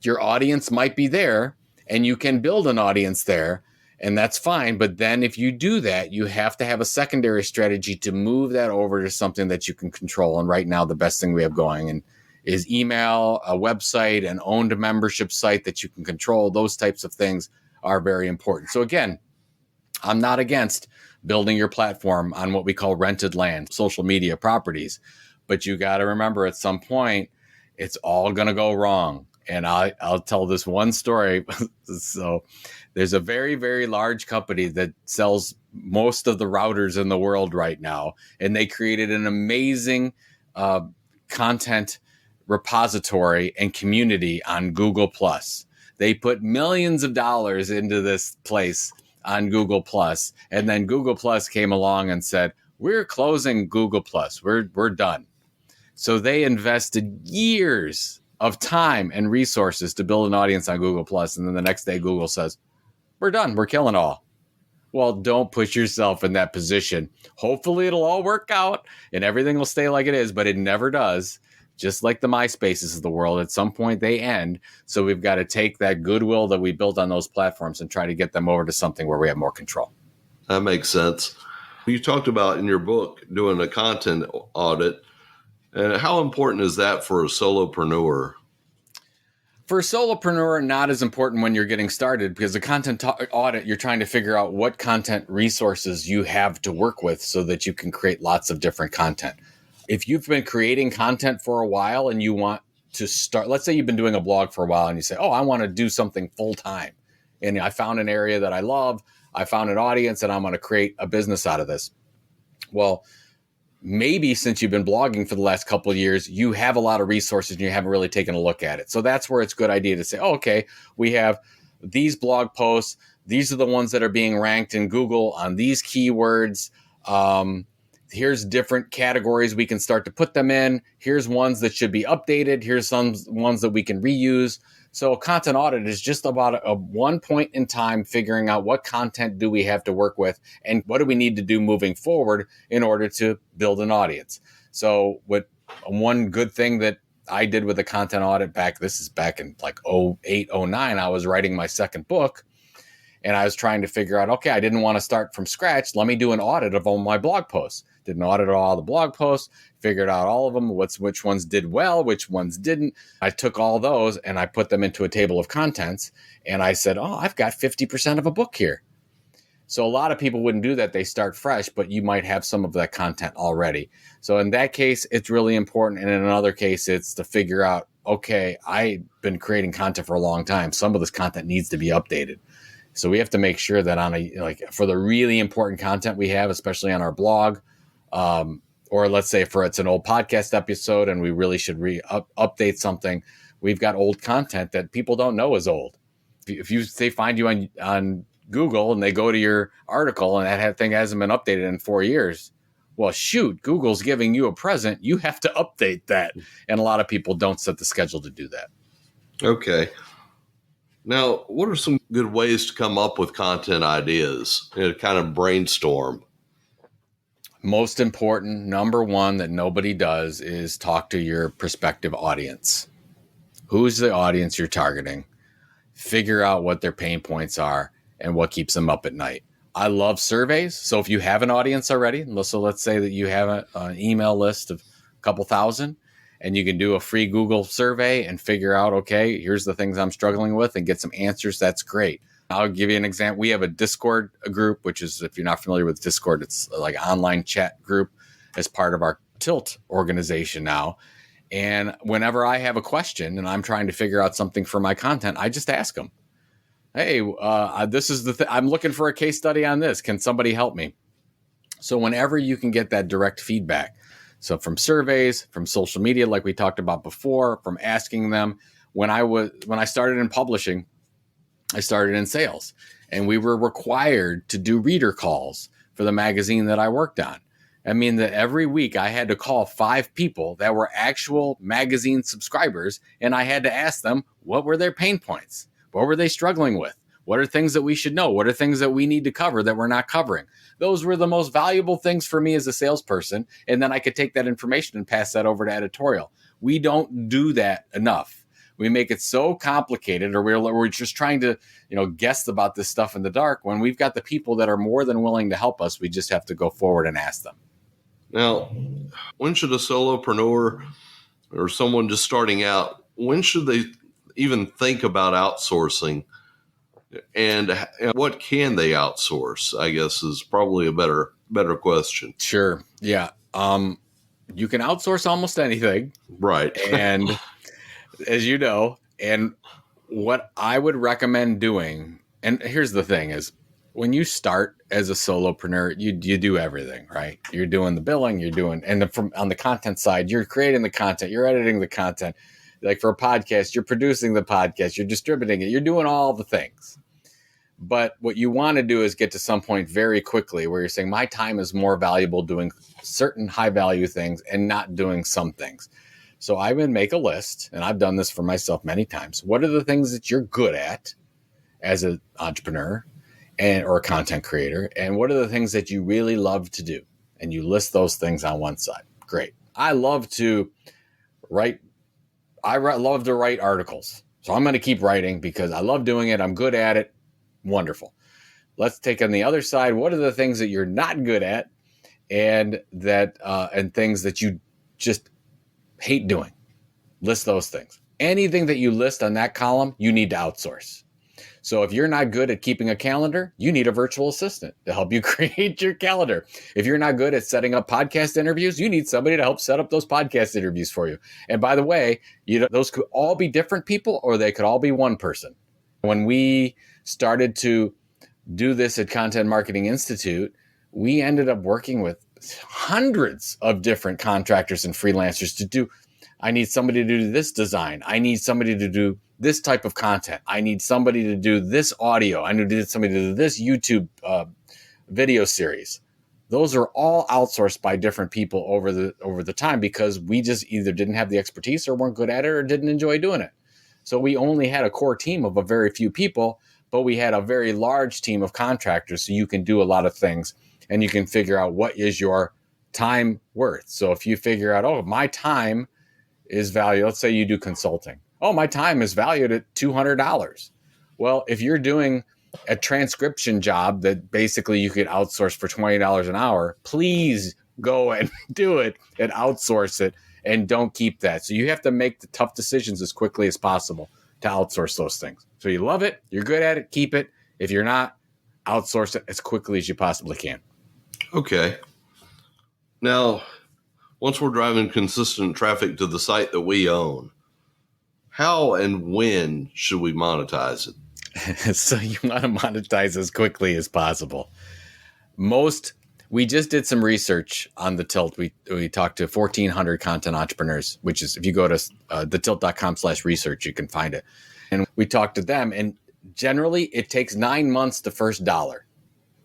your audience might be there and you can build an audience there, and that's fine. But then if you do that, you have to have a secondary strategy to move that over to something that you can control. And right now, the best thing we have going is email, a website, an owned membership site that you can control. Those types of things are very important. So again, I'm not against building your platform on what we call rented land, social media properties. But you got to remember, at some point, it's all going to go wrong. And I'll tell this one story. So there's a very, very large company that sells most of the routers in the world right now. And they created an amazing content repository and community on Google+. They put millions of dollars into this place on Google+. And then Google+ came along and said, we're closing Google+. We're done. So they invested years of time and resources to build an audience on Google+. And then the next day, Google says, we're done. We're killing all. Well, don't put yourself in that position. Hopefully it'll all work out and everything will stay like it is, but it never does. Just like the MySpaces of the world, at some point they end. So we've got to take that goodwill that we built on those platforms and try to get them over to something where we have more control. That makes sense. You talked about in your book doing a content audit. And how important is that for a solopreneur? For a solopreneur, not as important when you're getting started, because the content audit, you're trying to figure out what content resources you have to work with so that you can create lots of different content. If you've been creating content for a while and you want to start, let's say you've been doing a blog for a while and you say, oh, I want to do something full time. And I found an area that I love. I found an audience and I'm going to create a business out of this. Well, maybe since you've been blogging for the last couple of years, you have a lot of resources and you haven't really taken a look at it. So that's where it's a good idea to say, oh, okay, we have these blog posts. These are the ones that are being ranked in Google on these keywords. Here's different categories we can start to put them in. Here's ones that should be updated. Here's some ones that we can reuse. So content audit is just about a one point in time figuring out what content do we have to work with and what do we need to do moving forward in order to build an audience. So what one good thing that I did with the content audit back in like 08, 09, I was writing my second book and I was trying to figure out, okay, I didn't want to start from scratch. Let me do an audit of all my blog posts. Did an audit of all the blog posts, figured out all of them, which ones did well, which ones didn't. I took all those and I put them into a table of contents and I said, oh, I've got 50% of a book here. So a lot of people wouldn't do that. They start fresh, but you might have some of that content already. So in that case, it's really important. And in another case, it's to figure out, okay, I've been creating content for a long time. Some of this content needs to be updated. So we have to make sure that for the really important content we have, especially on our blog, or let's say it's an old podcast episode and we really should update something. We've got old content that people don't know is old. If they find you on Google and they go to your article and that thing hasn't been updated in 4 years, well, shoot, Google's giving you a present. You have to update that. And a lot of people don't set the schedule to do that. Okay. Now, what are some good ways to come up with content ideas and kind of brainstorm? Most important, number one, that nobody does is talk to your prospective audience. Who's the audience you're targeting? Figure out what their pain points are and what keeps them up at night. I love surveys. So if you have an audience already, so let's say that you have an email list of a couple thousand and you can do a free Google survey and figure out, okay, here's the things I'm struggling with and get some answers. That's great. I'll give you an example. We have a Discord group, which is, if you're not familiar with Discord, it's like an online chat group as part of our Tilt organization now. And whenever I have a question and I'm trying to figure out something for my content, I just ask them, hey, this is I'm looking for a case study on this. Can somebody help me? So whenever you can get that direct feedback, so from surveys, from social media, like we talked about before, from asking them, when I started in publishing, I started in sales and we were required to do reader calls for the magazine that I worked on. I mean that every week I had to call 5 people that were actual magazine subscribers and I had to ask them, what were their pain points? What were they struggling with? What are things that we should know? What are things that we need to cover that we're not covering? Those were the most valuable things for me as a salesperson. And then I could take that information and pass that over to editorial. We don't do that enough. We make it so complicated, or we're just trying to, guess about this stuff in the dark when we've got the people that are more than willing to help us. We just have to go forward and ask them. Now, when should a solopreneur or someone just starting out, when should they even think about outsourcing? And what can they outsource, I guess, is probably a better question. Sure. Yeah. You can outsource almost anything. Right. And as you know, and what I would recommend doing, and here's the thing is, when you start as a solopreneur, you do everything, right? You're doing the billing, on the content side, you're creating the content, you're editing the content. Like for a podcast, you're producing the podcast, you're distributing it, you're doing all the things. But what you want to do is get to some point very quickly where you're saying, my time is more valuable doing certain high value things and not doing some things. So I would make a list, and I've done this for myself many times. What are the things that you're good at as an entrepreneur or a content creator? And what are the things that you really love to do? And you list those things on one side. Great. I love to write articles. So I'm going to keep writing because I love doing it. I'm good at it. Wonderful. Let's take on the other side. What are the things that you're not good at and things that you just hate doing? List those things. Anything that you list on that column, you need to outsource. So if you're not good at keeping a calendar, you need a virtual assistant to help you create your calendar. If you're not good at setting up podcast interviews, you need somebody to help set up those podcast interviews for you. And by the way, those could all be different people, or they could all be one person. When we started to do this at Content Marketing Institute, we ended up working with hundreds of different contractors and freelancers to do. I need somebody to do this design. I need somebody to do this type of content. I need somebody to do this audio. I need somebody to do this YouTube video series. Those are all outsourced by different people over the time, because we just either didn't have the expertise or weren't good at it or didn't enjoy doing it. So we only had a core team of a very few people, but we had a very large team of contractors. So you can do a lot of things and you can figure out what is your time worth. So if you figure out, oh, my time is valued. Let's say you do consulting. Oh, my time is valued at $200. Well, if you're doing a transcription job that basically you could outsource for $20 an hour, please go and do it and outsource it, and don't keep that. So you have to make the tough decisions as quickly as possible to outsource those things. So you love it, you're good at it, keep it. If you're not, outsource it as quickly as you possibly can. Okay. Now, once we're driving consistent traffic to the site that we own, how and when should we monetize it? So you want to monetize as quickly as possible. We just did some research on the Tilt. We talked to 1,400 content entrepreneurs, which is, if you go to thetilt.com/research, you can find it. And we talked to them, and generally it takes 9 months to first dollar.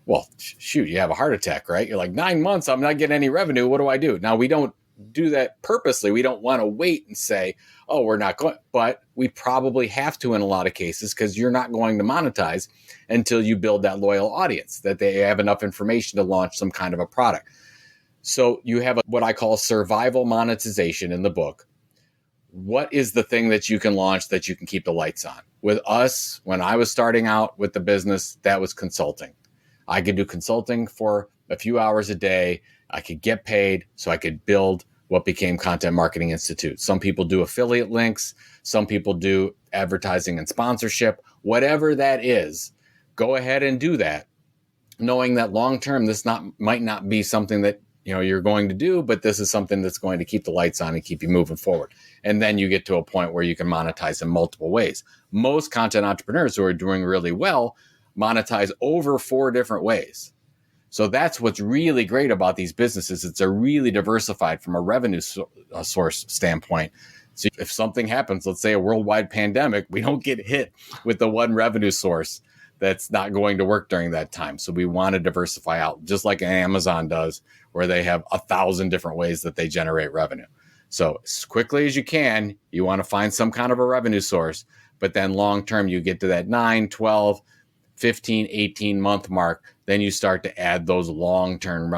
Well, shoot, you have a heart attack, right? You're like, 9 months, I'm not getting any revenue. What do I do? Now, we don't do that purposely. We don't want to wait and say, oh, we're not going, but we probably have to in a lot of cases, because you're not going to monetize until you build that loyal audience, that they have enough information to launch some kind of a product. So you have what I call survival monetization in the book. What is the thing that you can launch that you can keep the lights on? With us, when I was starting out with the business, that was consulting. I could do consulting for a few hours a day. I could get paid so I could build what became Content Marketing Institute. Some people do affiliate links. Some people do advertising and sponsorship. Whatever that is, go ahead and do that, knowing that long-term, this might not be something that you're going to do, but this is something that's going to keep the lights on and keep you moving forward. And then you get to a point where you can monetize in multiple ways. Most content entrepreneurs who are doing really well monetize over 4 different ways. So that's what's really great about these businesses. It's a really diversified from a revenue source standpoint. So if something happens, let's say a worldwide pandemic, we don't get hit with the one revenue source that's not going to work during that time. So we want to diversify out, just like Amazon does, where they have 1,000 different ways that they generate revenue. So as quickly as you can, you want to find some kind of a revenue source, but then long-term, you get to that 9, 12, 15, 18-month mark, then you start to add those long-term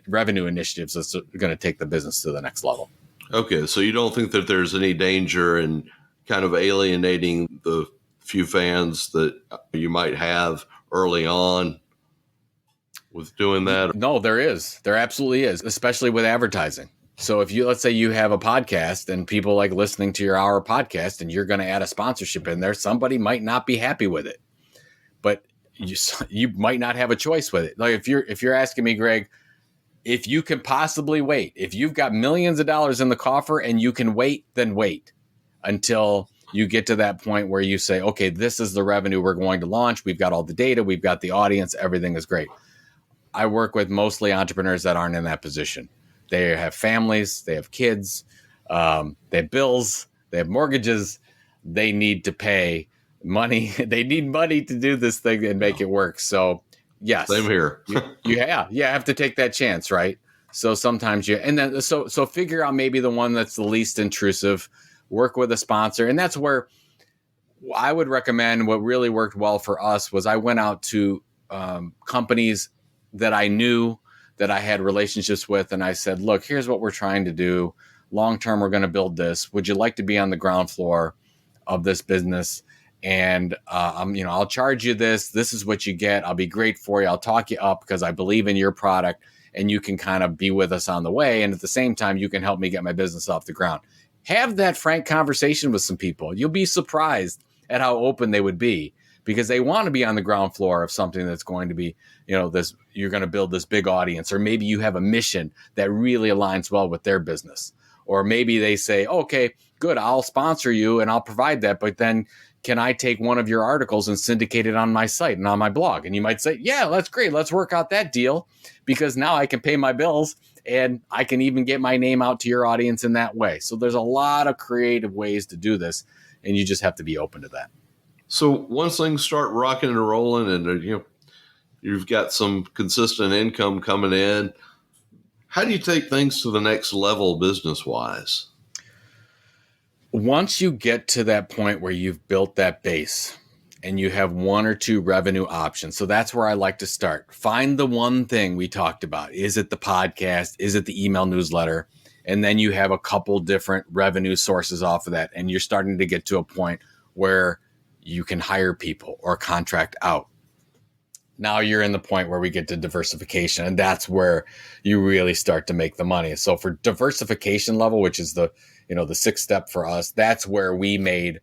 revenue initiatives that's going to take the business to the next level. Okay, so you don't think that there's any danger in kind of alienating the few fans that you might have early on with doing that? No, there is. There absolutely is, especially with advertising. So if let's say you have a podcast and people like listening to your hour podcast and you're going to add a sponsorship in there, somebody might not be happy with it. But you might not have a choice with it. Like if you're asking me, Greg, if you can possibly wait, if you've got millions of dollars in the coffer and you can wait, then wait until you get to that point where you say, okay, this is the revenue we're going to launch. We've got all the data. We've got the audience. Everything is great. I work with mostly entrepreneurs that aren't in that position. They have families. They have kids. They have bills. They have mortgages. They need to pay money. They need money to do this thing and make it work. So yes, same here. you have to take that chance, right? So sometimes so figure out maybe the one that's the least intrusive. Work with a sponsor, and that's where I would recommend. What really worked well for us was I went out to companies that I knew that I had relationships with, and I said, "Look, here's what we're trying to do. Long term, we're going to build this. Would you like to be on the ground floor of this business? And I'll charge you this. This is what you get. I'll be great for you. I'll talk you up because I believe in your product, and you can kind of be with us on the way. And at the same time, you can help me get my business off the ground." Have that frank conversation with some people. You'll be surprised at how open they would be, because they want to be on the ground floor of something that's going to be, you're going to build this big audience, or maybe you have a mission that really aligns well with their business. Or maybe they say, okay, good, I'll sponsor you and I'll provide that. But then can I take one of your articles and syndicate it on my site and on my blog? And you might say, yeah, that's great. Let's work out that deal, because now I can pay my bills and I can even get my name out to your audience in that way. So there's a lot of creative ways to do this, and you just have to be open to that. So once things start rocking and rolling and you've got some consistent income coming in, how do you take things to the next level business-wise? Once you get to that point where you've built that base and you have one or two revenue options, so that's where I like to start. Find the one thing we talked about. Is it the podcast? Is it the email newsletter? And then you have a couple different revenue sources off of that, and you're starting to get to a point where you can hire people or contract out. Now you're in the point where we get to diversification, and that's where you really start to make the money. So for diversification level, which is the sixth step for us, that's where we made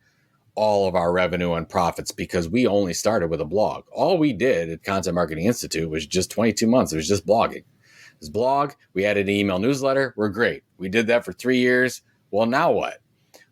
all of our revenue and profits, because we only started with a blog. All we did at Content Marketing Institute was just 22 months. It was just blogging. It was blog. We added an email newsletter. We're great. We did that for 3 years. Well, now what?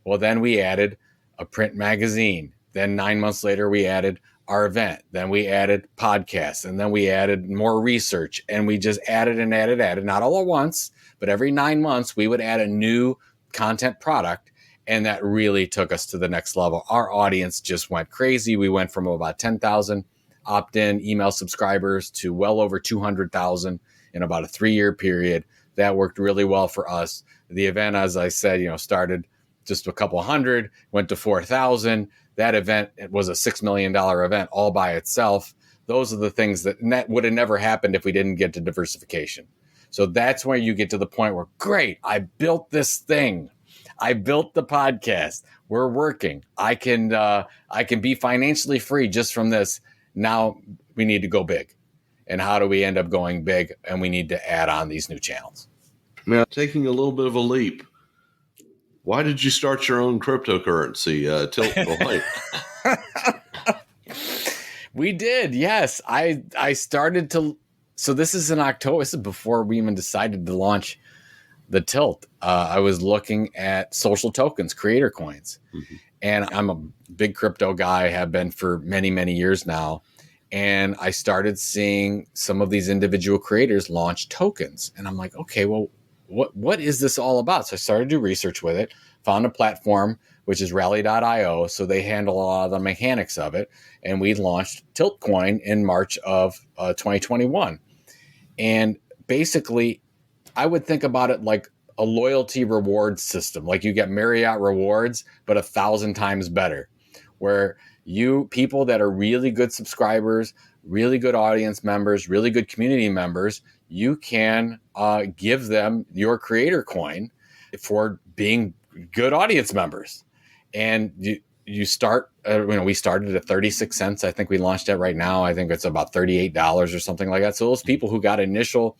Well, then we added a print magazine. Then 9 months later, we added our event. Then we added podcasts, and then we added more research, and we just added and added, not all at once, but every 9 months we would add a new content product. And that really took us to the next level. Our audience just went crazy. We went from about 10,000 opt-in email subscribers to well over 200,000 in about a 3-year period. That worked really well for us. The event, as I said, started just a couple hundred, went to 4,000. That event, it was a $6 million event all by itself. Those are the things that would have never happened if we didn't get to diversification. So that's where you get to the point where, great, I built this thing. I built the podcast. We're working. I can be financially free just from this. Now we need to go big. And how do we end up going big? And we need to add on these new channels. Now, taking a little bit of a leap, why did you start your own cryptocurrency, Tilt? We did, yes. I started to. So this is in October. This is before we even decided to launch the Tilt. I was looking at social tokens, creator coins. Mm-hmm. And I'm a big crypto guy, have been for many, many years now. And I started seeing some of these individual creators launch tokens. And I'm like, okay, well, what is this all about? So I started to do research with it, found a platform, which is rally.io. So they handle a lot of the mechanics of it. And we launched Tiltcoin in March of 2021. And basically, I would think about it like a loyalty reward system. Like you get Marriott rewards, but 1,000 times better, where people that are really good subscribers, really good audience members, really good community members, you can give them your creator coin for being good audience members. And you start, we started at 36 cents. I think we launched it right now. I think it's about $38 or something like that. So those people who got initial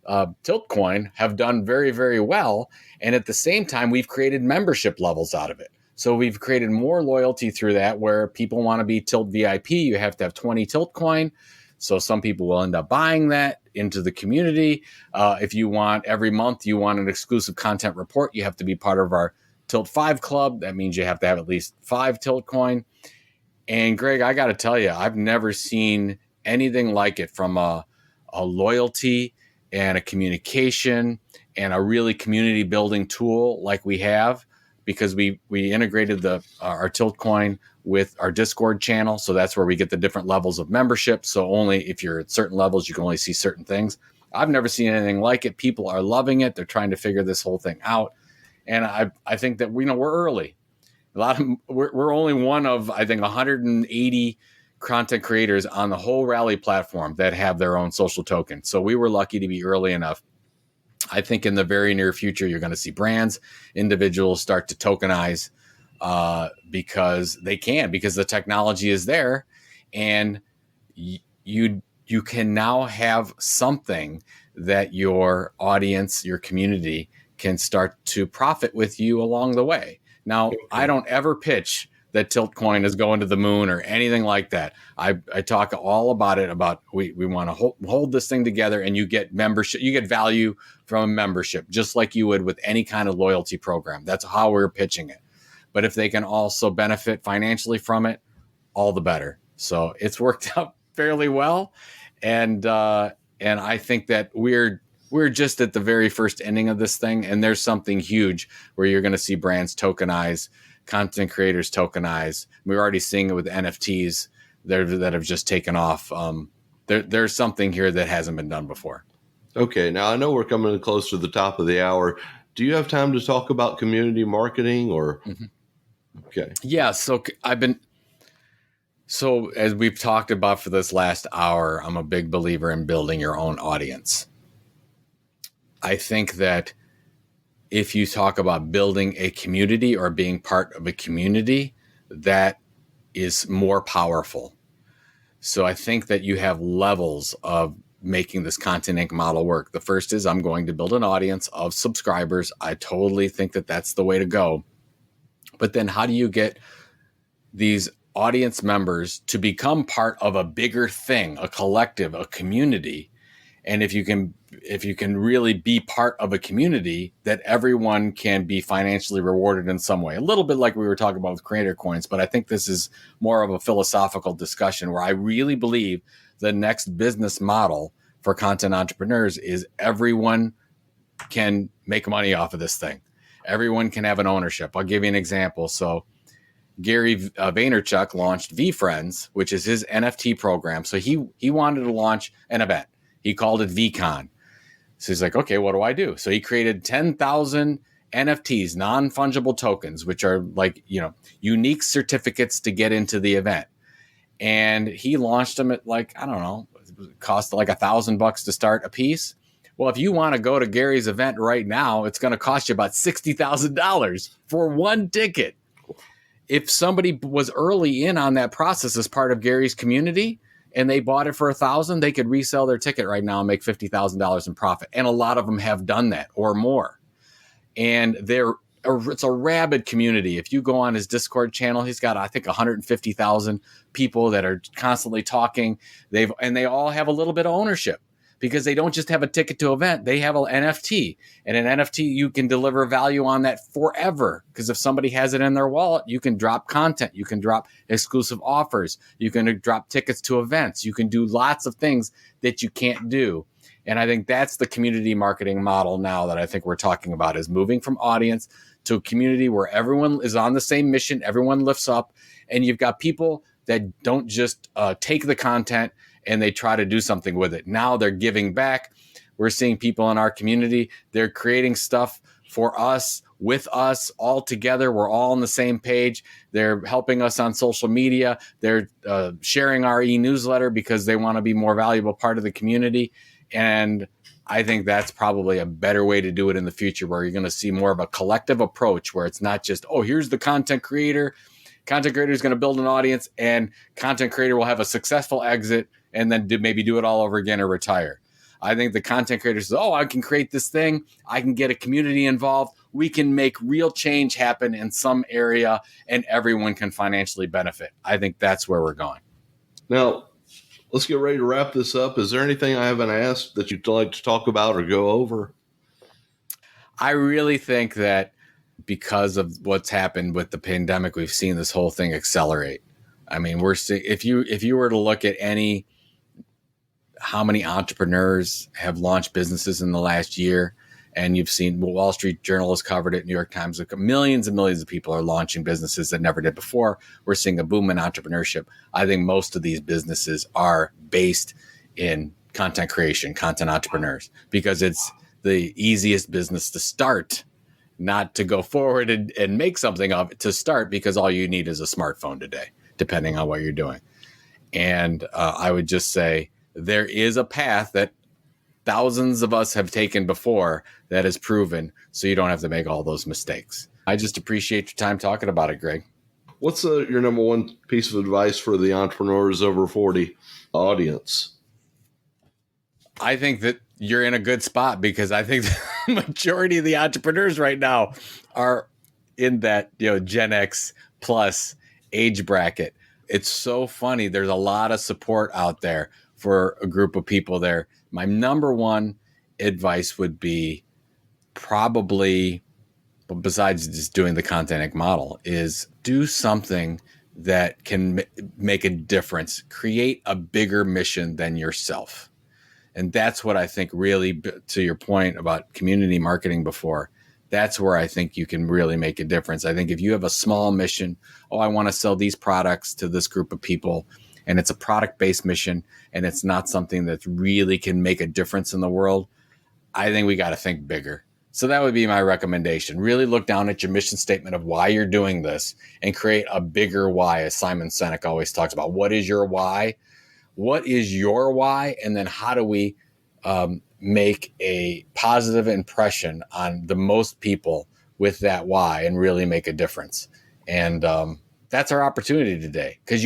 Tiltcoin have done very, very well. And at the same time, we've created membership levels out of it. So we've created more loyalty through that, where people want to be Tilt VIP. You have to have 20 Tiltcoin. So some people will end up buying that into the community. If you want every month, you want an exclusive content report, you have to be part of our Tilt 5 club. That means you have to have at least 5 Tiltcoin. And Greg, I got to tell you, I've never seen anything like it from a loyalty and a communication and a really community building tool like we have, because we integrated our Tiltcoin with our Discord channel. So that's where we get the different levels of membership. So only if you're at certain levels, you can only see certain things. I've never seen anything like it. People are loving it. They're trying to figure this whole thing out. And I think that we're early. We're only one of, I think, 180 content creators on the whole Rally platform that have their own social token. So we were lucky to be early enough. I think in the very near future, you're going to see brands, individuals start to tokenize because they can, because the technology is there, and you can now have something that your audience, your community can start to profit with you along the way. Now, I don't ever pitch that Tiltcoin is going to the moon or anything like that. I talk all about it, about we want to hold this thing together, and you get membership, you get value from a membership, just like you would with any kind of loyalty program. That's how we're pitching it. But if they can also benefit financially from it, all the better. So it's worked out fairly well. And I think that we're just at the very first inning of this thing. And there's something huge where you're going to see brands tokenize, content creators tokenize. We're already seeing it with NFTs that have just taken off. There's something here that hasn't been done before. Okay. Now I know we're coming close to the top of the hour. Do you have time to talk about community marketing or? Mm-hmm. Okay. Yeah. So as we've talked about for this last hour, I'm a big believer in building your own audience. I think that if you talk about building a community or being part of a community, that is more powerful. So I think that you have levels of making this Content Inc. model work. The first is I'm going to build an audience of subscribers. I totally think that that's the way to go. But then how do you get these audience members to become part of a bigger thing, a collective, a community? And if you can really be part of a community, that everyone can be financially rewarded in some way, a little bit like we were talking about with creator coins. But I think this is more of a philosophical discussion where I really believe the next business model for content entrepreneurs is everyone can make money off of this thing. Everyone can have an ownership. I'll give you an example. So Gary Vaynerchuk launched VFriends, which is his NFT program. So he wanted to launch an event. He called it VCon. So he's like, okay, what do I do? So he created 10,000 NFTs, non-fungible tokens, which are like, unique certificates to get into the event. And he launched them at like, I don't know, it cost like $1,000 to start a piece. Well, if you want to go to Gary's event right now, it's going to cost you about $60,000 for one ticket. If somebody was early in on that process as part of Gary's community and they bought it for $1,000, they could resell their ticket right now and make $50,000 in profit. And a lot of them have done that or more. And it's a rabid community. If you go on his Discord channel, he's got, I think, 150,000 people that are constantly talking. They all have a little bit of ownership because they don't just have a ticket to event. They have an NFT. And an NFT, you can deliver value on that forever. Because if somebody has it in their wallet, you can drop content. You can drop exclusive offers. You can drop tickets to events. You can do lots of things that you can't do. And I think that's the community marketing model now that I think we're talking about, is moving from audience to a community where everyone is on the same mission. Everyone lifts up. And you've got people that don't just take the content and they try to do something with it. Now they're giving back. We're seeing people in our community. They're creating stuff for us, with us, all together. We're all on the same page. They're helping us on social media. They're sharing our e-newsletter because they want to be more valuable part of the community. And I think that's probably a better way to do it in the future, where you're going to see more of a collective approach where it's not just, oh, here's the content creator. Content creator is going to build an audience and content creator will have a successful exit and then maybe do it all over again or retire. I think the content creator says, oh, I can create this thing. I can get a community involved. We can make real change happen in some area and everyone can financially benefit. I think that's where we're going. Now, let's get ready to wrap this up. Is there anything I haven't asked that you'd like to talk about or go over? I really think that because of what's happened with the pandemic, we've seen this whole thing accelerate. I mean, we're seeing, if you were to look at how many entrepreneurs have launched businesses in the last year, and you've seen Wall Street Journal has covered it, New York Times, millions and millions of people are launching businesses that never did before. We're seeing a boom in entrepreneurship. I think most of these businesses are based in content creation, content entrepreneurs, because it's the easiest business to start, not to go forward and make something of it, to start, because all you need is a smartphone today, depending on what you're doing. And I would just say there is a path that thousands of us have taken before that is proven, so you don't have to make all those mistakes. I just appreciate your time talking about it, Greg. What's your number one piece of advice for the entrepreneurs over 40 audience? I think that you're in a good spot, because I think the majority of the entrepreneurs right now are in that Gen X plus age bracket. It's so funny. There's a lot of support out there for a group of people there. My number one advice would be probably, besides just doing the Content Inc. model, is do something that can make a difference. Create a bigger mission than yourself. And that's what I think really, to your point about community marketing before, that's where I think you can really make a difference. I think if you have a small mission, I want to sell these products to this group of people, and it's a product-based mission, and it's not something that really can make a difference in the world, I think we got to think bigger. So that would be my recommendation. Really look down at your mission statement of why you're doing this and create a bigger why, as Simon Sinek always talks about. What is your why? What is your why? And then how do we make a positive impression on the most people with that why and really make a difference? And that's our opportunity today, because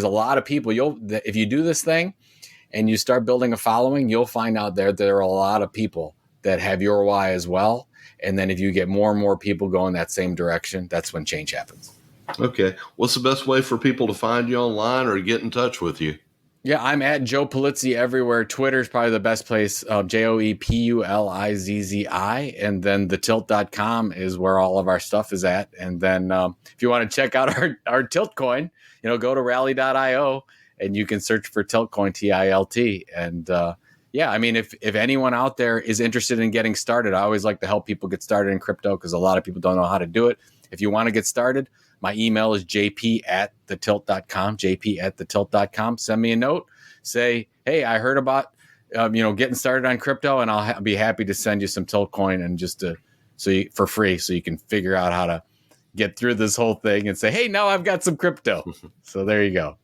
a lot of people, if you do this thing and you start building a following, you'll find out there are a lot of people that have your why as well. And then if you get more and more people going that same direction, that's when change happens. Okay. What's the best way for people to find you online or get in touch with you? Yeah, I'm at Joe Pulizzi everywhere. Twitter's probably the best place, JoePulizzi. And then thetilt.com is where all of our stuff is at. And then if you want to check out our Tilt coin, go to rally.io and you can search for Tilt coin, TILT. And if anyone out there is interested in getting started, I always like to help people get started in crypto because a lot of people don't know how to do it. If you want to get started, my email is jp@thetilt.com, jp@thetilt.com. Send me a note. Say, hey, I heard about, getting started on crypto, and I'll be happy to send you some Tilt coin and for free, so you can figure out how to get through this whole thing and say, hey, now I've got some crypto. So there you go.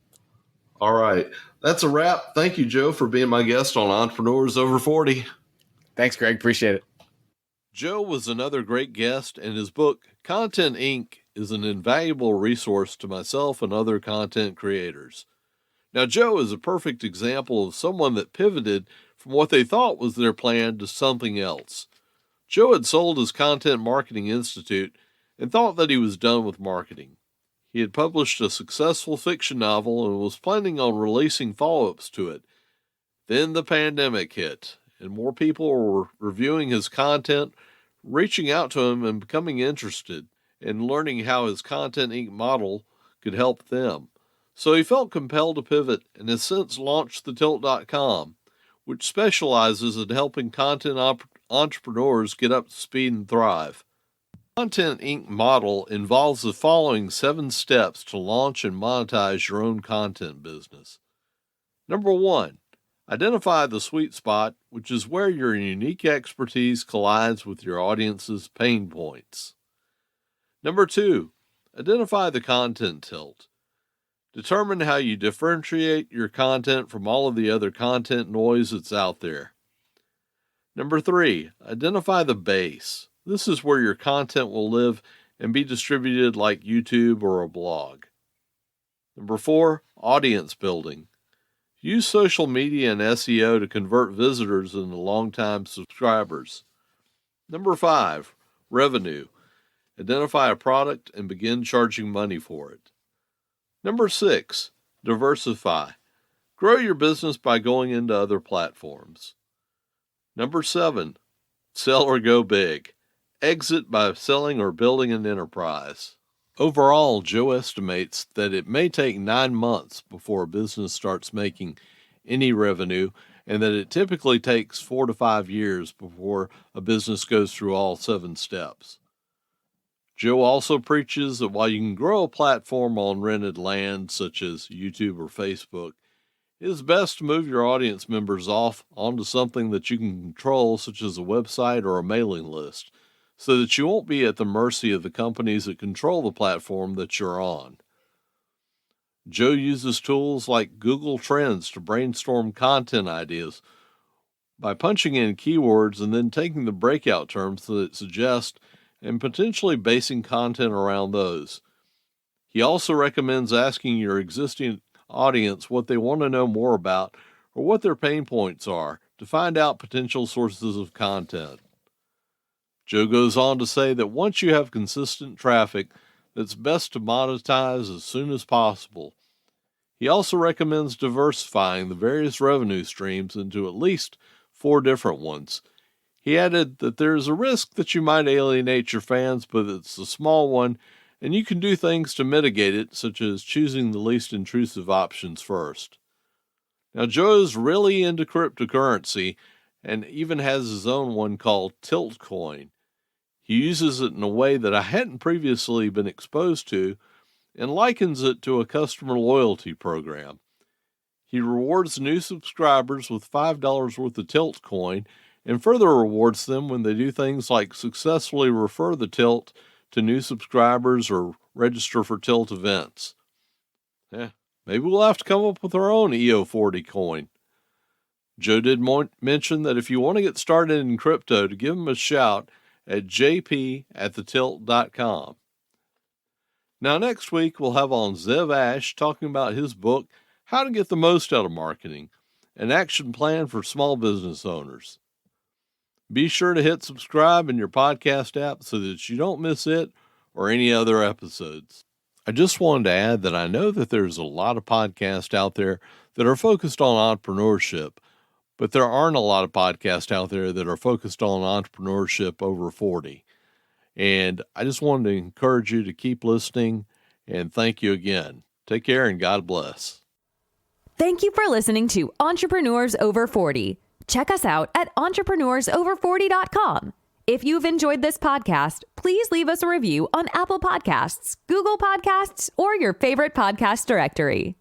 All right. That's a wrap. Thank you, Joe, for being my guest on Entrepreneurs Over 40. Thanks, Greg. Appreciate it. Joe was another great guest, and his book, Content Inc., is an invaluable resource to myself and other content creators. Now, Joe is a perfect example of someone that pivoted from what they thought was their plan to something else. Joe had sold his Content Marketing Institute and thought that he was done with marketing. He had published a successful fiction novel and was planning on releasing follow-ups to it. Then the pandemic hit, and more people were reviewing his content, reaching out to him and becoming interested, and learning how his Content Inc. model could help them. So he felt compelled to pivot and has since launched thetilt.com, which specializes in helping content entrepreneurs get up to speed and thrive. Content Inc. model involves the following 7 steps to launch and monetize your own content business. Number 1, identify the sweet spot, which is where your unique expertise collides with your audience's pain points. Number 2, identify the content tilt. Determine how you differentiate your content from all of the other content noise that's out there. Number 3, identify the base. This is where your content will live and be distributed like YouTube or a blog. Number 4, audience building. Use social media and SEO to convert visitors into long-time subscribers. Number 5, revenue. Identify a product and begin charging money for it. Number 6, diversify. Grow your business by going into other platforms. Number 7, sell or go big. Exit by selling or building an enterprise. Overall, Joe estimates that it may take 9 months before a business starts making any revenue, and that it typically takes 4 to 5 years before a business goes through all 7 steps. Joe also preaches that while you can grow a platform on rented land, such as YouTube or Facebook, it is best to move your audience members off onto something that you can control, such as a website or a mailing list, so that you won't be at the mercy of the companies that control the platform that you're on. Joe uses tools like Google Trends to brainstorm content ideas by punching in keywords and then taking the breakout terms that it suggests and potentially basing content around those. He also recommends asking your existing audience what they want to know more about or what their pain points are to find out potential sources of content. Joe goes on to say that once you have consistent traffic, that's best to monetize as soon as possible. He also recommends diversifying the various revenue streams into at least 4 different ones. He added that there is a risk that you might alienate your fans, but it's a small one, and you can do things to mitigate it, such as choosing the least intrusive options first. Now, Joe is really into cryptocurrency and even has his own one called Tiltcoin. He uses it in a way that I hadn't previously been exposed to and likens it to a customer loyalty program. He rewards new subscribers with $5 worth of Tiltcoin and further rewards them when they do things like successfully refer the Tilt to new subscribers or register for Tilt events. Maybe we'll have to come up with our own EO40 coin. Joe did mention that if you want to get started in crypto, to give him a shout at jp@thetilt.com. Now, next week, we'll have on Zev Ash talking about his book, How to Get the Most Out of Marketing, an action plan for small business owners. Be sure to hit subscribe in your podcast app so that you don't miss it or any other episodes. I just wanted to add that I know that there's a lot of podcasts out there that are focused on entrepreneurship, but there aren't a lot of podcasts out there that are focused on entrepreneurship over 40. And I just wanted to encourage you to keep listening, and thank you again. Take care and God bless. Thank you for listening to Entrepreneurs Over 40. Check us out at entrepreneursover40.com. If you've enjoyed this podcast, please leave us a review on Apple Podcasts, Google Podcasts, or your favorite podcast directory.